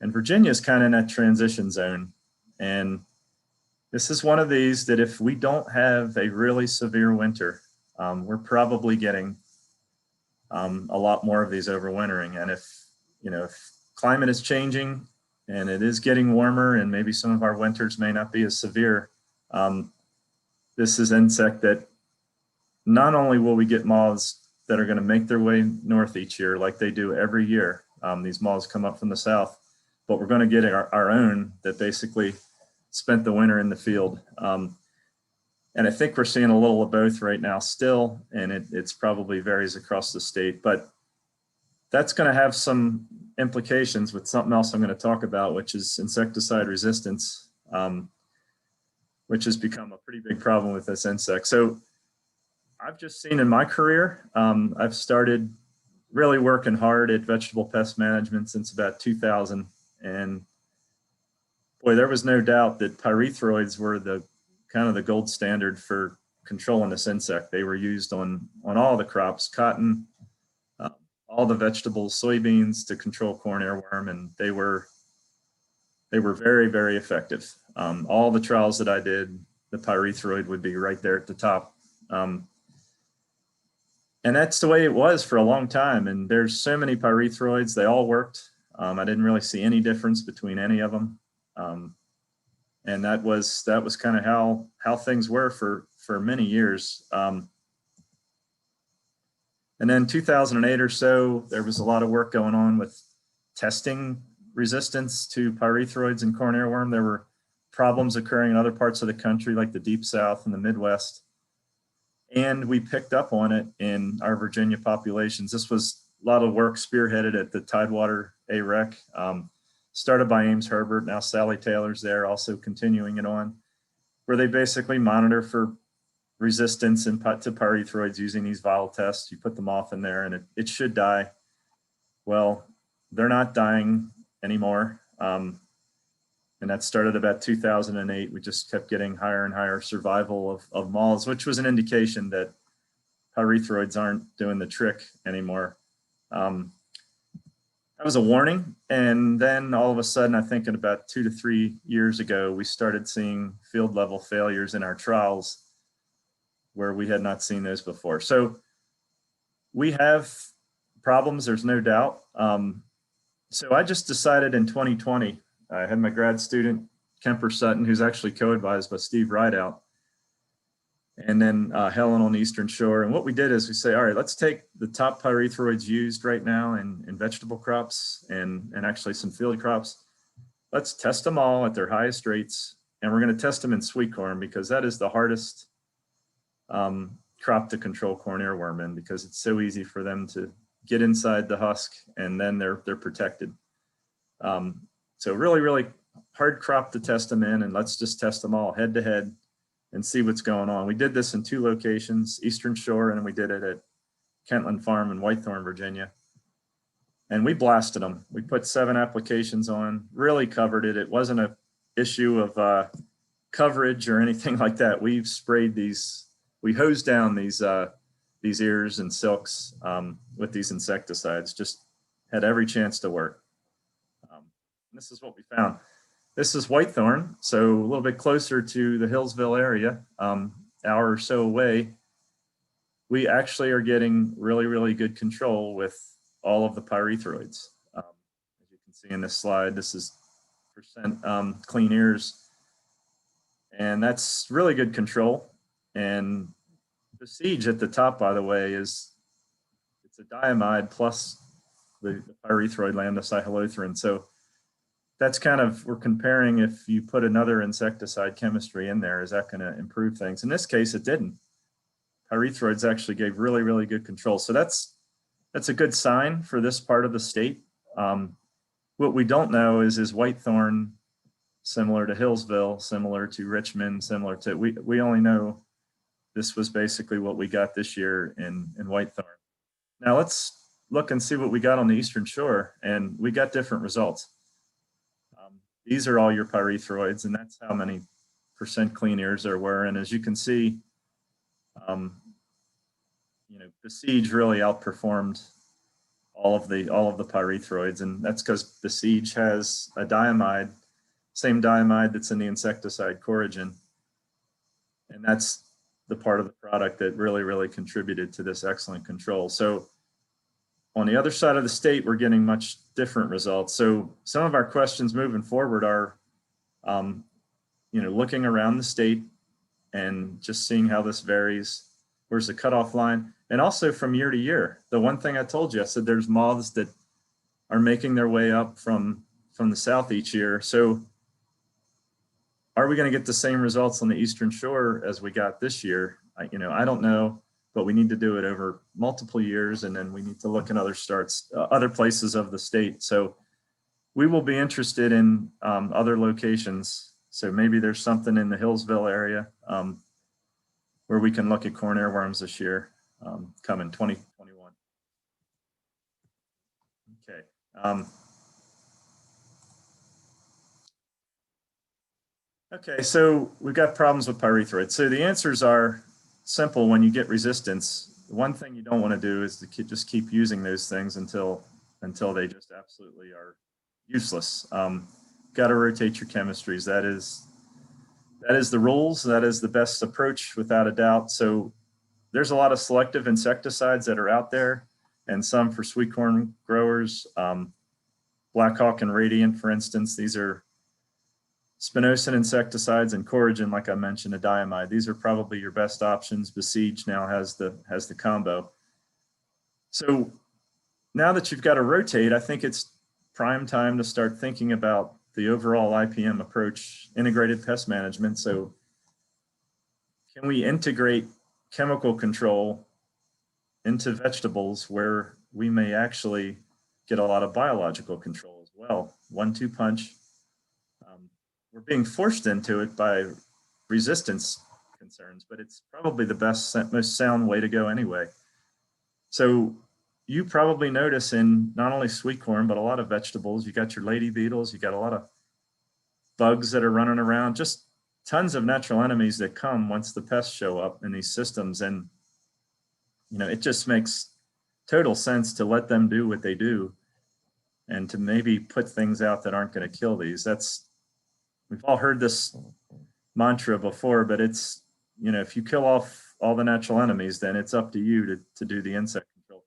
And Virginia is kind of in that transition zone. And this is one of these that if we don't have a really severe winter, we're probably getting a lot more of these overwintering. And if climate is changing and it is getting warmer and maybe some of our winters may not be as severe, this is an insect that not only will we get moths that are going to make their way north each year like they do every year. These moths come up from the south, but we're going to get our own that basically spent the winter in the field. And I think we're seeing a little of both right now still, and it's probably varies across the state, but that's going to have some implications with something else I'm going to talk about, which is insecticide resistance, which has become a pretty big problem with this insect. So I've just seen in my career, I've started really working hard at vegetable pest management since about 2000. And boy, there was no doubt that pyrethroids were the kind of the gold standard for controlling this insect. They were used on all the crops, cotton, all the vegetables, soybeans, to control corn earworm, and they were very, very effective. All the trials that I did, the pyrethroid would be right there at the top. And that's the way it was for a long time. And there's so many pyrethroids, they all worked. I didn't really see any difference between any of them. And that was kind of how things were for many years. And then 2008 or so, there was a lot of work going on with testing resistance to pyrethroids and corn earworm. There were problems occurring in other parts of the country, like the Deep South and the Midwest. And we picked up on it in our Virginia populations. This was a lot of work spearheaded at the Tidewater AREC, started by Ames Herbert. Now Sally Taylor's there, also continuing it on, where they basically monitor for resistance to pyrethroids using these viral tests. You put the moth in there and it should die. Well, they're not dying anymore. And And that started about 2008. We just kept getting higher and higher survival of moths, which was an indication that pyrethroids aren't doing the trick anymore. That was a warning. And then all of a sudden, I think in about 2 to 3 years ago, we started seeing field level failures in our trials where we had not seen those before. So we have problems, there's no doubt. So I just decided in 2020, I had my grad student, Kemper Sutton, who's actually co-advised by Steve Rideout, and then Helen on the Eastern Shore. And what we did is we say, all right, let's take the top pyrethroids used right now in vegetable crops and actually some field crops. Let's test them all at their highest rates. And we're going to test them in sweet corn because that is the hardest crop to control corn earworm in, because it's so easy for them to get inside the husk and then they're protected. So really, really hard crop to test them in, and let's just test them all head to head and see what's going on. We did this in 2 locations, Eastern Shore, and we did it at Kentland Farm in Whitethorn, Virginia. And we blasted them. We put 7 applications on, really covered it. It wasn't an issue of coverage or anything like that. We've sprayed these, we hosed down these ears and silks with these insecticides, just had every chance to work. This is what we found. This is Whitethorn, so a little bit closer to the Hillsville area, hour or so away. We actually are getting really, really good control with all of the pyrethroids. As you can see in this slide, this is percent clean ears, and that's really good control. And the siege at the top, by the way, it's a diamide plus the pyrethroid lambda-cyhalothrin. So that's kind of, we're comparing if you put another insecticide chemistry in there, is that going to improve things? In this case, it didn't. Pyrethroids actually gave really, really good control. So that's a good sign for this part of the state. What we don't know is Whitethorn similar to Hillsville, similar to Richmond, similar to, we only know this was basically what we got this year in Whitethorn. Now let's look and see what we got on the Eastern Shore, and we got different results. These are all your pyrethroids, and that's how many percent clean ears there were. And as you can see, the siege really outperformed all of the pyrethroids, and that's because the siege has a diamide, same diamide that's in the insecticide Coragen, and that's the part of the product that really, really contributed to this excellent control. So on the other side of the state, we're getting much different results. So some of our questions moving forward are, looking around the state and just seeing how this varies. Where's the cutoff line? And also from year to year. The one thing I told you, I said there's moths that are making their way up from the south each year. So are we going to get the same results on the Eastern Shore as we got this year? I don't know. But we need to do it over multiple years, and then we need to look at other places of the state. So we will be interested in other locations. So maybe there's something in the Hillsville area where we can look at corn earworms this year, coming 2021. Okay. Okay, so we've got problems with pyrethroids. So the answers are simple. When you get resistance, the one thing you don't want to do is to just keep using those things until they just absolutely are useless. Got to rotate your chemistries. That is the rules. That is the best approach without a doubt. So there's a lot of selective insecticides that are out there, and some for sweet corn growers. Black Hawk and Radiant, for instance, these are spinosyn insecticides, and Coragen, like I mentioned, a diamide. These are probably your best options. Besiege now has the combo. So now that you've got to rotate, I think it's prime time to start thinking about the overall IPM approach, integrated pest management. So can we integrate chemical control into vegetables where we may actually get a lot of biological control as well? 1-2 punch. We're being forced into it by resistance concerns, but it's probably the most sound way to go anyway. So you probably notice in not only sweet corn, but a lot of vegetables, you got your lady beetles, you got a lot of bugs that are running around, just tons of natural enemies that come once the pests show up in these systems. And, you know, it just makes total sense to let them do what they do and to maybe put things out that aren't going to kill these. We've all heard this mantra before, but it's, you know, if you kill off all the natural enemies, then it's up to you to do the insect control.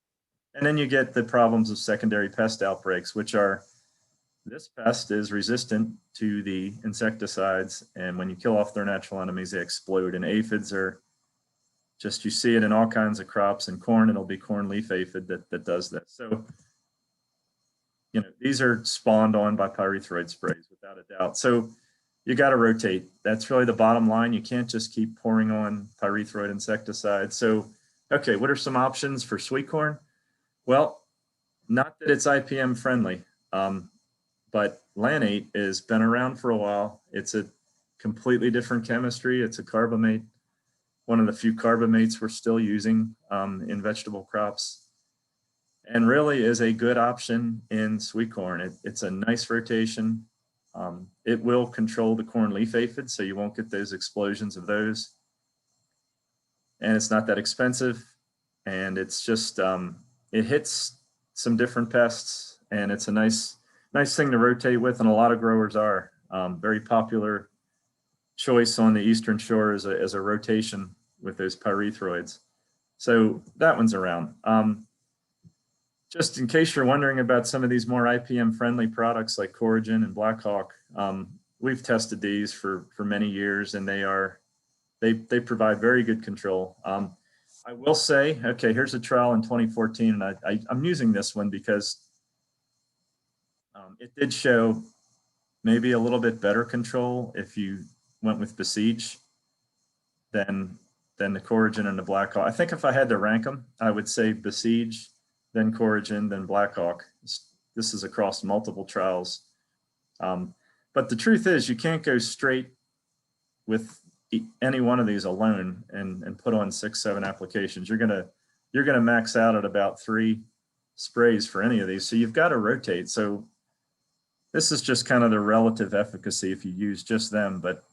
And then you get the problems of secondary pest outbreaks, which are, this pest is resistant to the insecticides, and when you kill off their natural enemies, they explode. And aphids are just, you see it in all kinds of crops. And corn, it'll be corn leaf aphid that does that. So, you know, these are spawned on by pyrethroid sprays without a doubt. So you got to rotate. That's really the bottom line. You can't just keep pouring on pyrethroid insecticide. So, okay, what are some options for sweet corn? Well, not that it's IPM friendly, but lanate has been around for a while. It's a completely different chemistry. It's a carbamate, one of the few carbamates we're still using in vegetable crops, and really is a good option in sweet corn. It's a nice rotation. It will control the corn leaf aphid, so you won't get those explosions of those. And it's not that expensive. And it's just, it hits some different pests, and it's a nice thing to rotate with, and a lot of growers are. Very popular choice on the Eastern Shore as a rotation with those pyrethroids. So that one's around. Just in case you're wondering about some of these more IPM friendly products like Coragen and Blackhawk, we've tested these for many years, and they provide very good control. I will say, okay, here's a trial in 2014, and I'm using this one because it did show maybe a little bit better control if you went with Besiege than the Coragen and the Blackhawk. I think if I had to rank them, I would say Besiege, then Coragen, then Blackhawk. This is across multiple trials. But the truth is, you can't go straight with any one of these alone and put on 6-7 applications. You're gonna max out at about 3 sprays for any of these. So you've got to rotate. So this is just kind of the relative efficacy if you use just them, but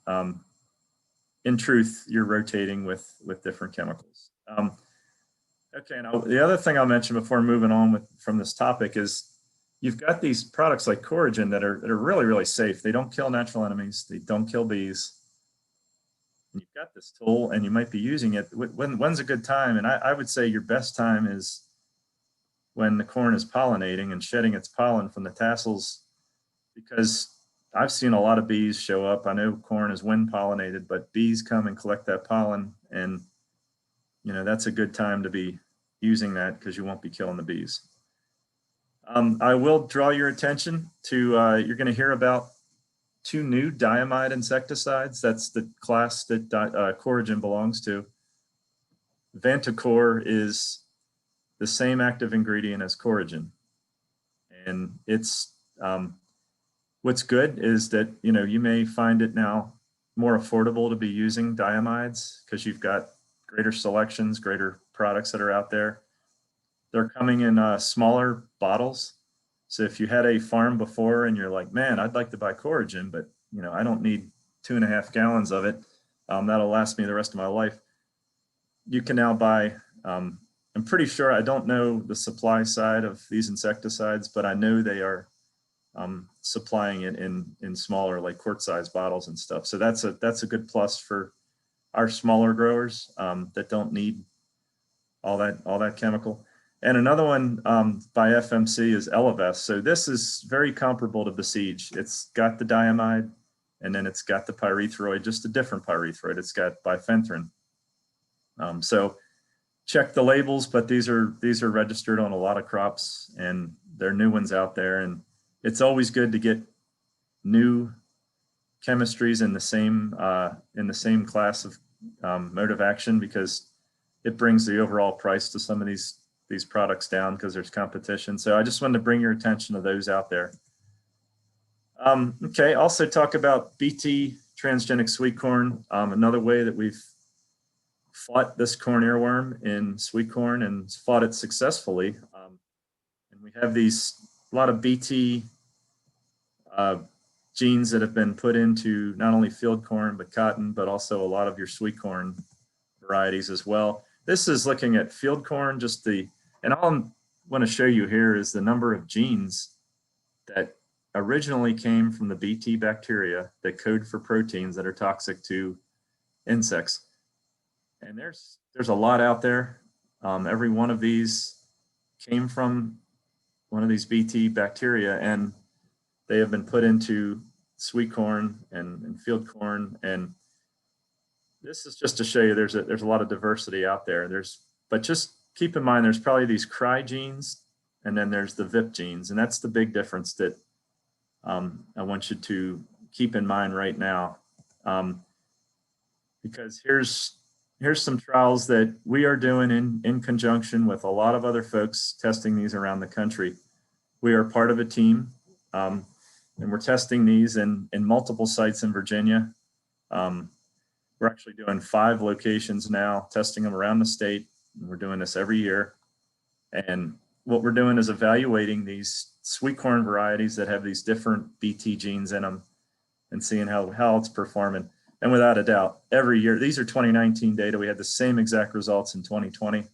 in truth, you're rotating with different chemicals. Okay, now the other thing I'll mention before moving on from this topic is you've got these products like Coragen that are really, really safe. They don't kill natural enemies. They don't kill bees. And you've got this tool, and you might be using it. When's a good time? And I would say your best time is when the corn is pollinating and shedding its pollen from the tassels, because I've seen a lot of bees show up. I know corn is wind pollinated, but bees come and collect that pollen, and you know that's a good time to be using that because you won't be killing the bees. I will draw your attention to, you're going to hear about 2 new diamide insecticides. That's the class that Coragen belongs to. Vantacor is the same active ingredient as Coragen. And it's, what's good is that, you know, you may find it now more affordable to be using diamides because you've got greater selections, greater products that are out there. They're coming in smaller bottles. So if you had a farm before and you're like, man, I'd like to buy Coragen, but you know, I don't need 2.5 gallons of it. That'll last me the rest of my life. You can now buy, I'm pretty sure, I don't know the supply side of these insecticides, but I know they are supplying it in smaller, like quart-sized bottles and stuff. So that's a good plus for our smaller growers that don't need all that chemical. And another one by FMC is Elevest. So this is very comparable to Besiege. It's got the diamide, and then it's got the pyrethroid, just a different pyrethroid. It's got bifenthrin. So check the labels, but these are registered on a lot of crops, and there are new ones out there. And it's always good to get new chemistries in the same class of mode of action, because it brings the overall price to some of these products down because there's competition. So I just wanted to bring your attention to those out there. Okay, also talk about BT transgenic sweet corn. Another way that we've fought this corn earworm in sweet corn and fought it successfully. And we have a lot of BT genes that have been put into not only field corn, but cotton, but also a lot of your sweet corn varieties as well. This is looking at field corn, and all I want to show you here is the number of genes that originally came from the Bt bacteria that code for proteins that are toxic to insects. And there's a lot out there. Every one of these came from one of these Bt bacteria, and they have been put into sweet corn and field corn. And this is just to show you there's a lot of diversity out there. But just keep in mind, there's probably these cry genes, and then there's the VIP genes. And that's the big difference that I want you to keep in mind right now. Because here's some trials that we are doing in conjunction with a lot of other folks testing these around the country. We are part of a team, and we're testing these in multiple sites in Virginia. We're actually doing 5 locations now, testing them around the state. And we're doing this every year. And what we're doing is evaluating these sweet corn varieties that have these different Bt genes in them and seeing how it's performing. And without a doubt, every year, these are 2019 data. We had the same exact results in 2020.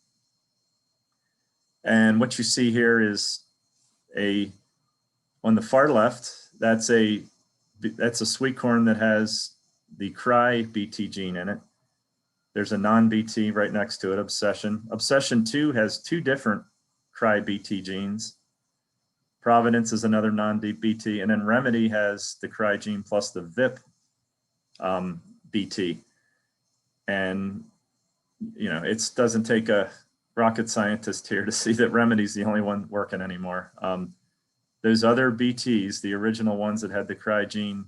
And what you see here is on the far left, that's a sweet corn that has the cry Bt gene in it. There's a non-Bt right next to it, Obsession. Obsession 2 has 2 different cry Bt genes. Providence is another non-Bt, and then Remedy has the cry gene plus the VIP Bt. And it doesn't take a rocket scientist here to see that Remedy's the only one working anymore. Those other BTs, the original ones that had the cry gene,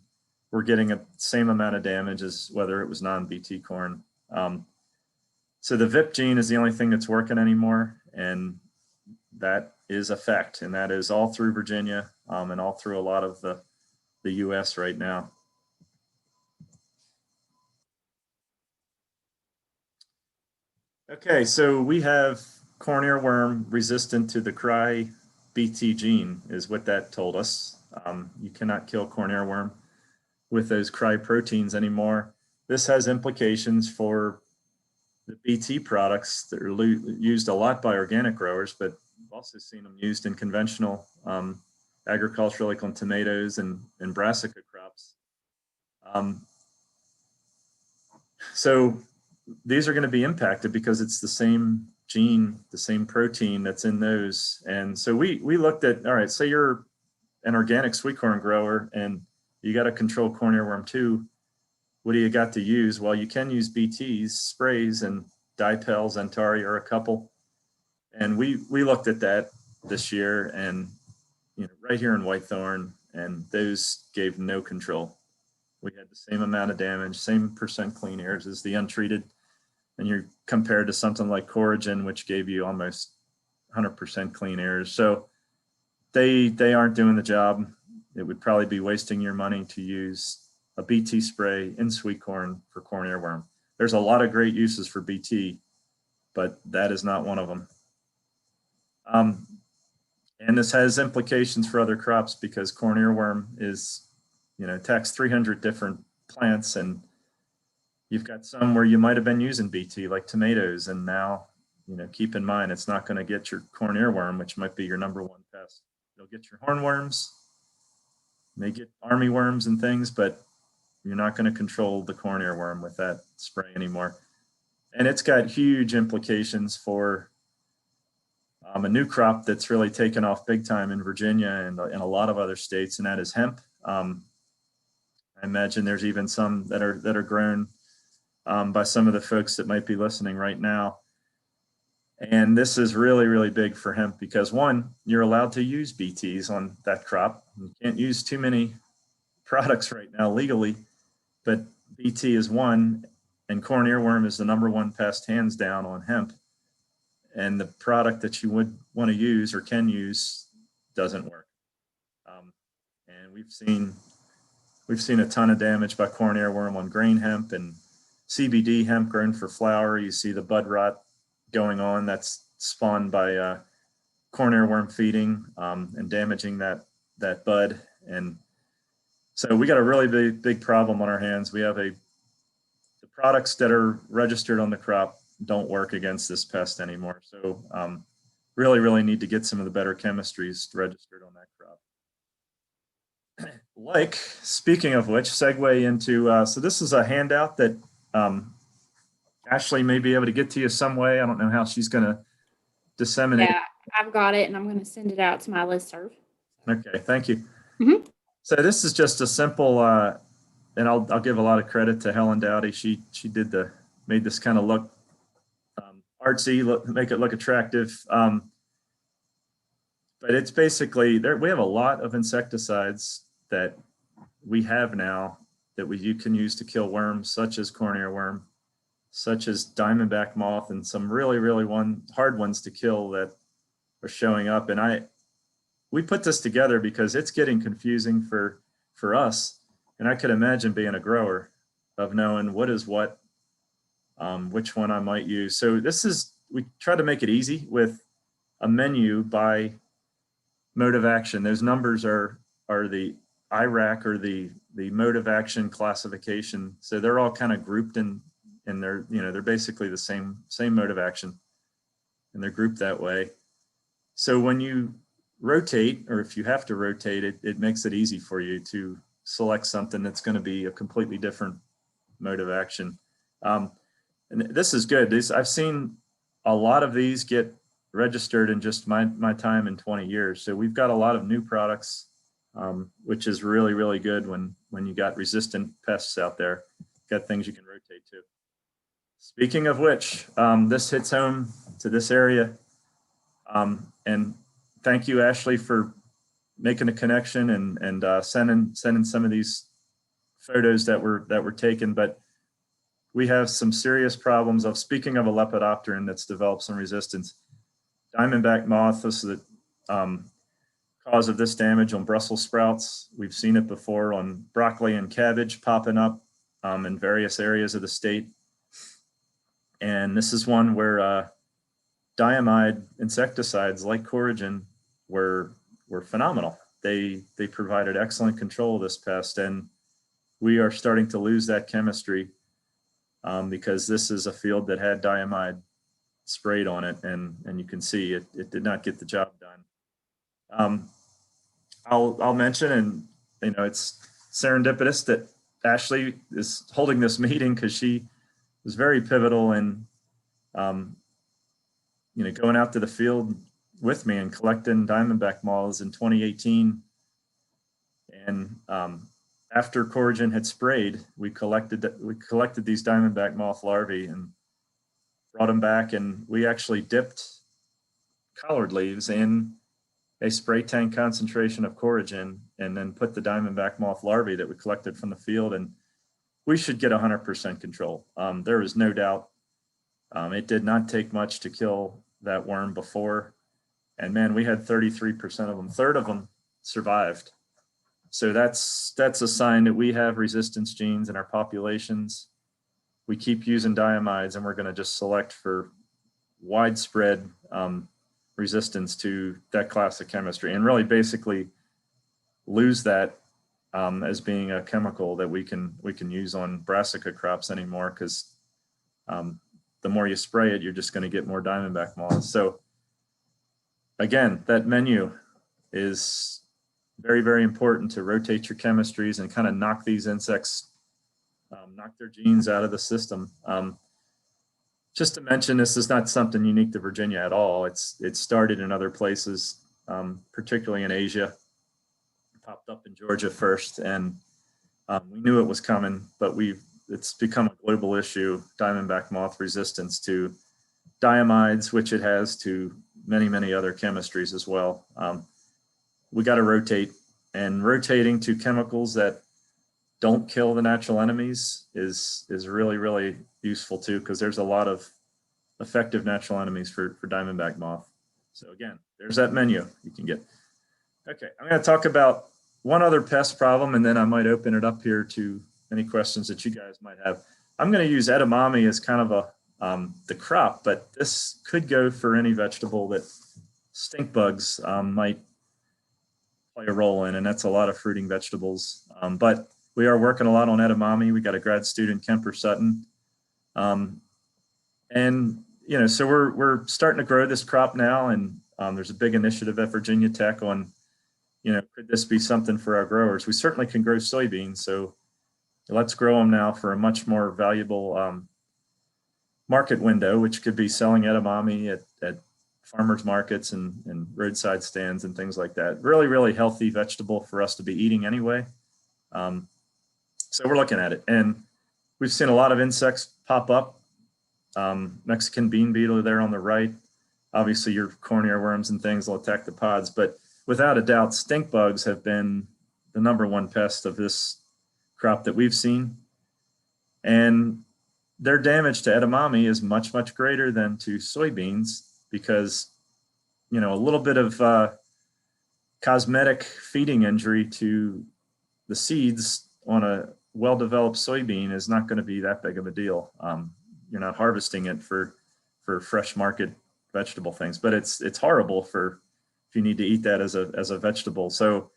were getting the same amount of damage as whether it was non-Bt corn. So the VIP gene is the only thing that's working anymore, and that is a fact, and that is all through Virginia and all through a lot of the US right now. Okay, so we have corn earworm resistant to the cry Bt gene is what that told us. You cannot kill corn earworm with those cry proteins anymore. This has implications for the Bt products that are used a lot by organic growers, but we've also seen them used in conventional agriculture, like on tomatoes and brassica crops. So these are going to be impacted because it's the same gene, the same protein that's in those. And so we looked at, all right, say you're an organic sweet corn grower and you got to control corn earworm too. What do you got to use? Well, you can use BTs, sprays, and Dipel, Zentari are a couple. And we looked at that this year, and right here in Whitethorn, and those gave no control. We had the same amount of damage, same percent clean airs as the untreated. And you're compared to something like Coragen, which gave you almost 100% clean airs. So they aren't doing the job. It would probably be wasting your money to use a BT spray in sweet corn for corn earworm. There's a lot of great uses for BT, but that is not one of them. And this has implications for other crops because corn earworm is, attacks 300 different plants, and you've got some where you might have been using BT, like tomatoes, and now, keep in mind, it's not going to get your corn earworm, which might be your #1 pest. It'll get your hornworms, may get army worms and things, but you're not going to control the corn earworm with that spray anymore. And it's got huge implications for a new crop that's really taken off big time in Virginia and a lot of other states, and that is hemp. I imagine there's even some that are grown by some of the folks that might be listening right now. And this is really, really big for hemp because, one, you're allowed to use BTs on that crop. You can't use too many products right now legally, but BT is one, and corn earworm is the #1 pest hands down on hemp. And the product that you would want to use or can use doesn't work. And we've seen a ton of damage by corn earworm on grain hemp and CBD hemp grown for flour. You see the bud rot going on. That's spawned by corn earworm feeding and damaging that bud. And So we got a really big problem on our hands. We have the products that are registered on the crop don't work against this pest anymore. So really need to get some of the better chemistries registered on that crop. Like, speaking of which, segue into, so this is a handout that Ashley may be able to get to you some way. I don't know how she's going to disseminate. Yeah, I've got it and I'm going to send it out to my listserv. Okay, thank you. Mhm. So this is just a simple, and I'll give a lot of credit to Helen Dowdy. She made this kind of look artsy, make it look attractive. But it's basically, we have a lot of insecticides that we have now that you can use to kill worms, such as corn earworm, such as diamondback moth, and some really hard ones to kill that are showing up. And we put this together because it's getting confusing for us. And I could imagine being a grower of knowing what is what, which one I might use. So we try to make it easy with a menu by mode of action. Those numbers are the IRAC, or the mode of action classification. So they're all kind of grouped in they're basically the same mode of action, and they're grouped that way. So when you rotate, or if you have to rotate it, it makes it easy for you to select something that's going to be a completely different mode of action. And this is good. I've seen a lot of these get registered in just my time in 20 years. So we've got a lot of new products, which is really good when you got resistant pests out there, got things you can rotate to. Speaking of which, this hits home to this area. And thank you, Ashley, for making a connection and sending some of these photos that were taken. But we have some serious problems of, speaking of a lepidopteran that's developed some resistance, diamondback moth. This is the cause of this damage on Brussels sprouts. We've seen it before on broccoli and cabbage popping up in various areas of the state. And this is one where diamide insecticides like Coragen were phenomenal. They provided excellent control of this pest, and we are starting to lose that chemistry because this is a field that had diamide sprayed on it, and you can see it did not get the job done. I'll mention, and it's serendipitous that Ashley is holding this meeting because she was very pivotal in going out to the field with me and collecting diamondback moths in 2018. And after Coragen had sprayed, we collected these diamondback moth larvae and brought them back, and we actually dipped collard leaves in a spray tank concentration of Coragen and then put the diamondback moth larvae that we collected from the field, and we should get 100% control. There is no doubt. It did not take much to kill that worm before, and man, we had 33% of them, third of them survived. So that's a sign that we have resistance genes in our populations. We keep using diamides, and we're going to just select for widespread resistance to that class of chemistry, and really basically lose that as being a chemical that we can use on brassica crops anymore, because the more you spray it, you're just going to get more diamondback moths. So again, that menu is very important to rotate your chemistries and kind of knock these insects, knock their genes out of the system. Just to mention, this is not something unique to Virginia at all. It started in other places, particularly in Asia. It popped up in Georgia first, and we knew it was coming, but it's become a global issue, diamondback moth resistance to diamides, which it has to many other chemistries as well. We got to rotate, and rotating to chemicals that don't kill the natural enemies is really useful too, because there's a lot of effective natural enemies for diamondback moth. So again, there's that menu you can get. Okay, I'm going to talk about one other pest problem, and then I might open it up here to any questions that you guys might have. I'm going to use edamame as kind of the crop, but this could go for any vegetable that stink bugs might play a role in, and that's a lot of fruiting vegetables. But we are working a lot on edamame. We got a grad student, Kemper Sutton. And, you know, so we're starting to grow this crop now, and there's a big initiative at Virginia Tech on, you know, could this be something for our growers? We certainly can grow soybeans, so let's grow them now for a much more valuable market window, which could be selling edamame at farmers markets and roadside stands and things like that. Really, really healthy vegetable for us to be eating anyway. So we're looking at it, and we've seen a lot of insects pop up. Mexican bean beetle there on the right. Obviously your corn earworms and things will attack the pods, but without a doubt, stink bugs have been the #1 pest of this crop that we've seen. And their damage to edamame is much, much greater than to soybeans because, you know, a little bit of cosmetic feeding injury to the seeds on a well-developed soybean is not going to be that big of a deal. You're not harvesting it for fresh market vegetable things, but it's horrible for if you need to eat that as a vegetable. So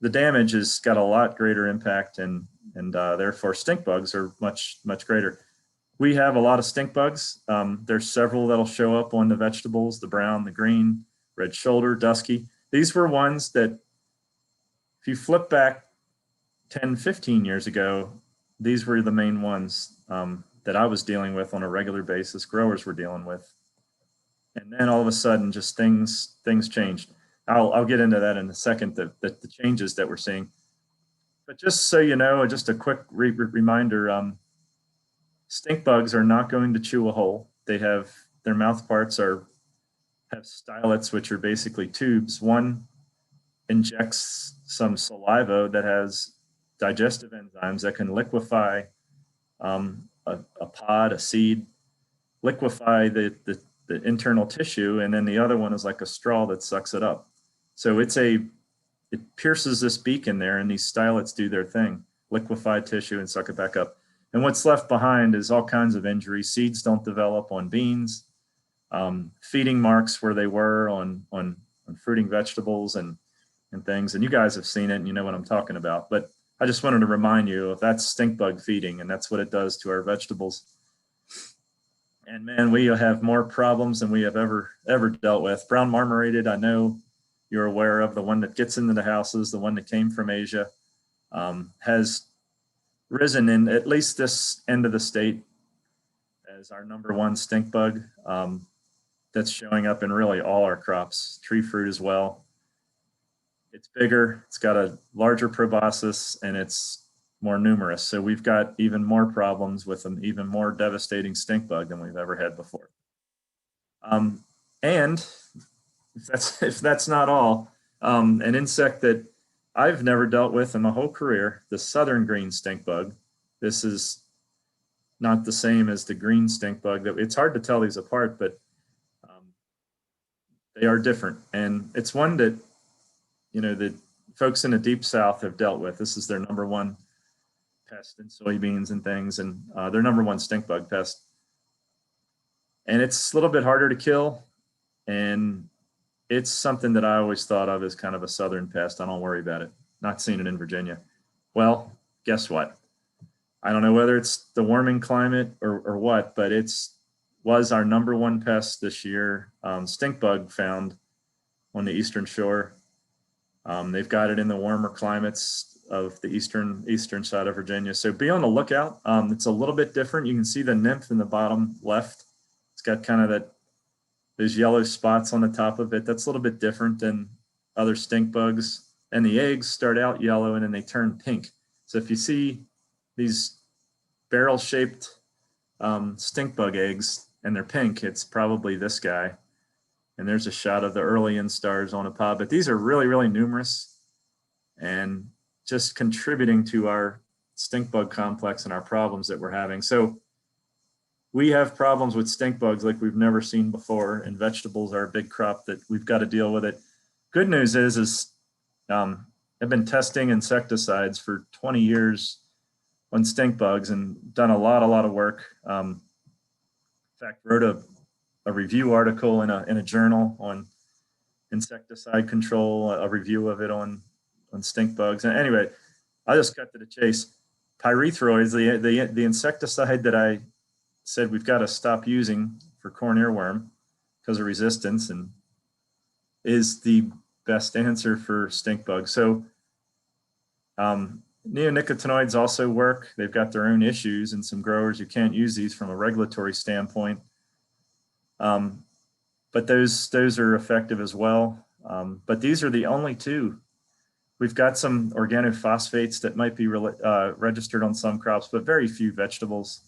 the damage has got a lot greater impact, and therefore stink bugs are much, much greater. We have a lot of stink bugs. There's several that'll show up on the vegetables: the brown, the green, red shoulder, dusky. These were ones that, if you flip back 10, 15 years ago, these were the main ones that I was dealing with on a regular basis, growers were dealing with. And then all of a sudden, just things changed. I'll get into that in a second, the changes that we're seeing. But just so you know, just a quick reminder, stink bugs are not going to chew a hole. They have, their mouth parts have stylets, which are basically tubes. One injects some saliva that has digestive enzymes that can liquefy a pod, a seed, liquefy the internal tissue, and then the other one is like a straw that sucks it up. So it pierces this beak in there, and these stylets do their thing, liquefy tissue and suck it back up. And what's left behind is all kinds of injuries. Seeds don't develop on beans, feeding marks where they were on fruiting vegetables and things. And you guys have seen it and you know what I'm talking about. But I just wanted to remind you of that's stink bug feeding, and that's what it does to our vegetables. And man, we have more problems than we have ever dealt with. Brown marmorated, I know you're aware of, the one that gets into the houses, the one that came from Asia, has risen in at least this end of the state as our #1 stink bug that's showing up in really all our crops, tree fruit as well. It's bigger, it's got a larger proboscis, and it's more numerous. So we've got even more problems with an even more devastating stink bug than we've ever had before. And if that's not all, an insect that I've never dealt with in my whole career, the southern green stink bug. This is not the same as the green stink bug. It's hard to tell these apart, but they are different. And it's one that, you know, the folks in the deep south have dealt with. This is their #1 pest in soybeans and things, and their #1 stink bug pest. And it's a little bit harder to kill, and it's something that I always thought of as kind of a southern pest. I don't worry about it. Not seeing it in Virginia. Well, guess what? I don't know whether it's the warming climate or what, but was our #1 pest this year. Stink bug found on the eastern shore. They've got it in the warmer climates of the eastern side of Virginia. So be on the lookout. It's a little bit different. You can see the nymph in the bottom left. It's got kind of those yellow spots on the top of it. That's a little bit different than other stink bugs. And the eggs start out yellow and then they turn pink. So if you see these barrel-shaped stink bug eggs and they're pink, it's probably this guy. And there's a shot of the early instars on a pod, but these are really, really numerous and just contributing to our stink bug complex and our problems that we're having. So we have problems with stink bugs like we've never seen before, and vegetables are a big crop that we've got to deal with it. Good news is I've been testing insecticides for 20 years on stink bugs and done a lot of work. In fact, wrote a review article in a journal on insecticide control, a review of it on stink bugs. And anyway, I'll just cut to the chase. Pyrethroids, the insecticide that I said we've got to stop using for corn earworm because of resistance, and is the best answer for stink bugs. So neonicotinoids also work. They've got their own issues, and some growers, you can't use these from a regulatory standpoint. But those are effective as well. But these are the only two. We've got some organophosphates that might be registered on some crops, but very few vegetables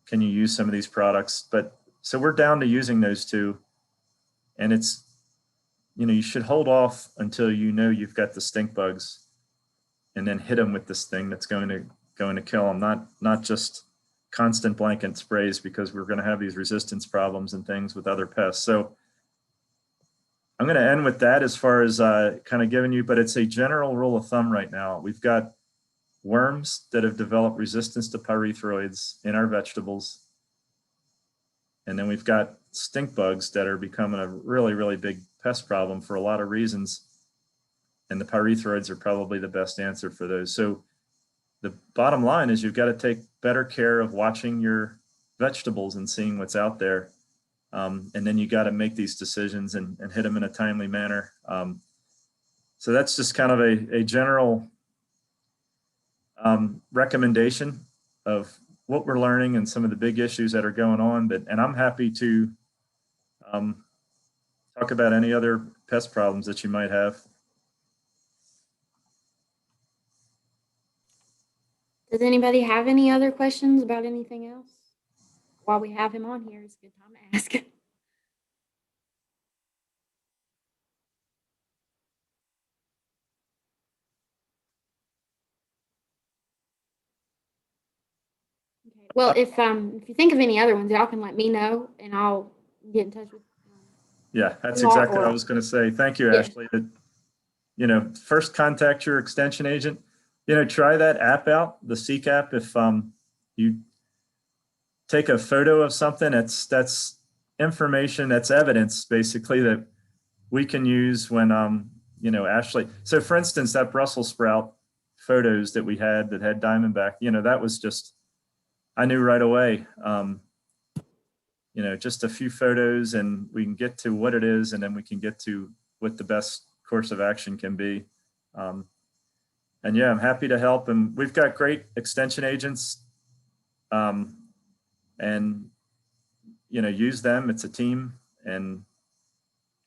can you use some of these products. But so we're down to using those two. And it's, you should hold off until you've got the stink bugs, and then hit them with this thing that's going to kill them. Not just constant blanket sprays, because we're going to have these resistance problems and things with other pests. So I'm going to end with that as far as kind of giving you, but it's a general rule of thumb right now. We've got worms that have developed resistance to pyrethroids in our vegetables. And then we've got stink bugs that are becoming a really, really big pest problem for a lot of reasons. And the pyrethroids are probably the best answer for those. So the bottom line is you've got to take better care of watching your vegetables and seeing what's out there. And then you got to make these decisions and hit them in a timely manner. So that's just kind of a general recommendation of what we're learning and some of the big issues that are going on. And I'm happy to talk about any other pest problems that you might have. Does anybody have any other questions about anything else? While we have him on here, it's a good time to ask. Okay. Well, if you think of any other ones, y'all can let me know, and I'll get in touch with. Yeah, that's Mark exactly what I was going to say. Thank you, Yeah. Ashley. First contact your extension agent. Try that app out, the Seek app. If you take a photo of something, that's information, that's evidence basically that we can use when Ashley. So for instance, that Brussels sprout photos that we had that had diamondback, that was just, I knew right away. Just a few photos, and we can get to what it is, and then we can get to what the best course of action can be. And yeah, I'm happy to help. And we've got great extension agents, and use them. It's a team, and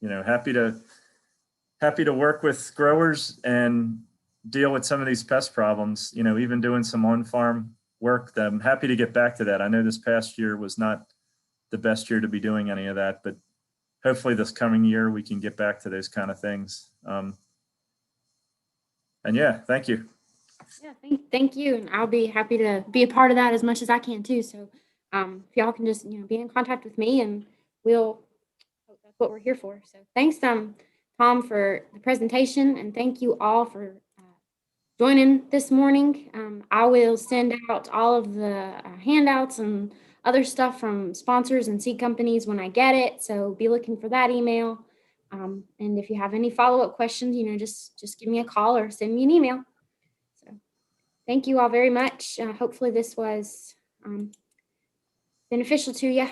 happy to work with growers and deal with some of these pest problems. Even doing some on-farm work. I'm happy to get back to that. I know this past year was not the best year to be doing any of that, but hopefully this coming year we can get back to those kind of things. And yeah, thank you. Yeah, thank you, and I'll be happy to be a part of that as much as I can too. So, if y'all can just be in contact with me, and that's what we're here for. So, thanks, Tom, for the presentation, and thank you all for joining this morning. I will send out all of the handouts and other stuff from sponsors and seed companies when I get it. So be looking for that email. And if you have any follow-up questions, just give me a call or send me an email. So thank you all very much. Hopefully this was beneficial to you.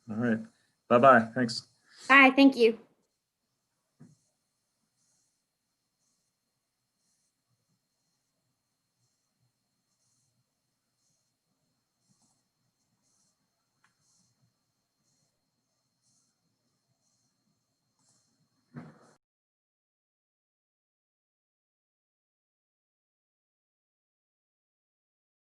All right. Bye-bye. Thanks. Bye. Thank you.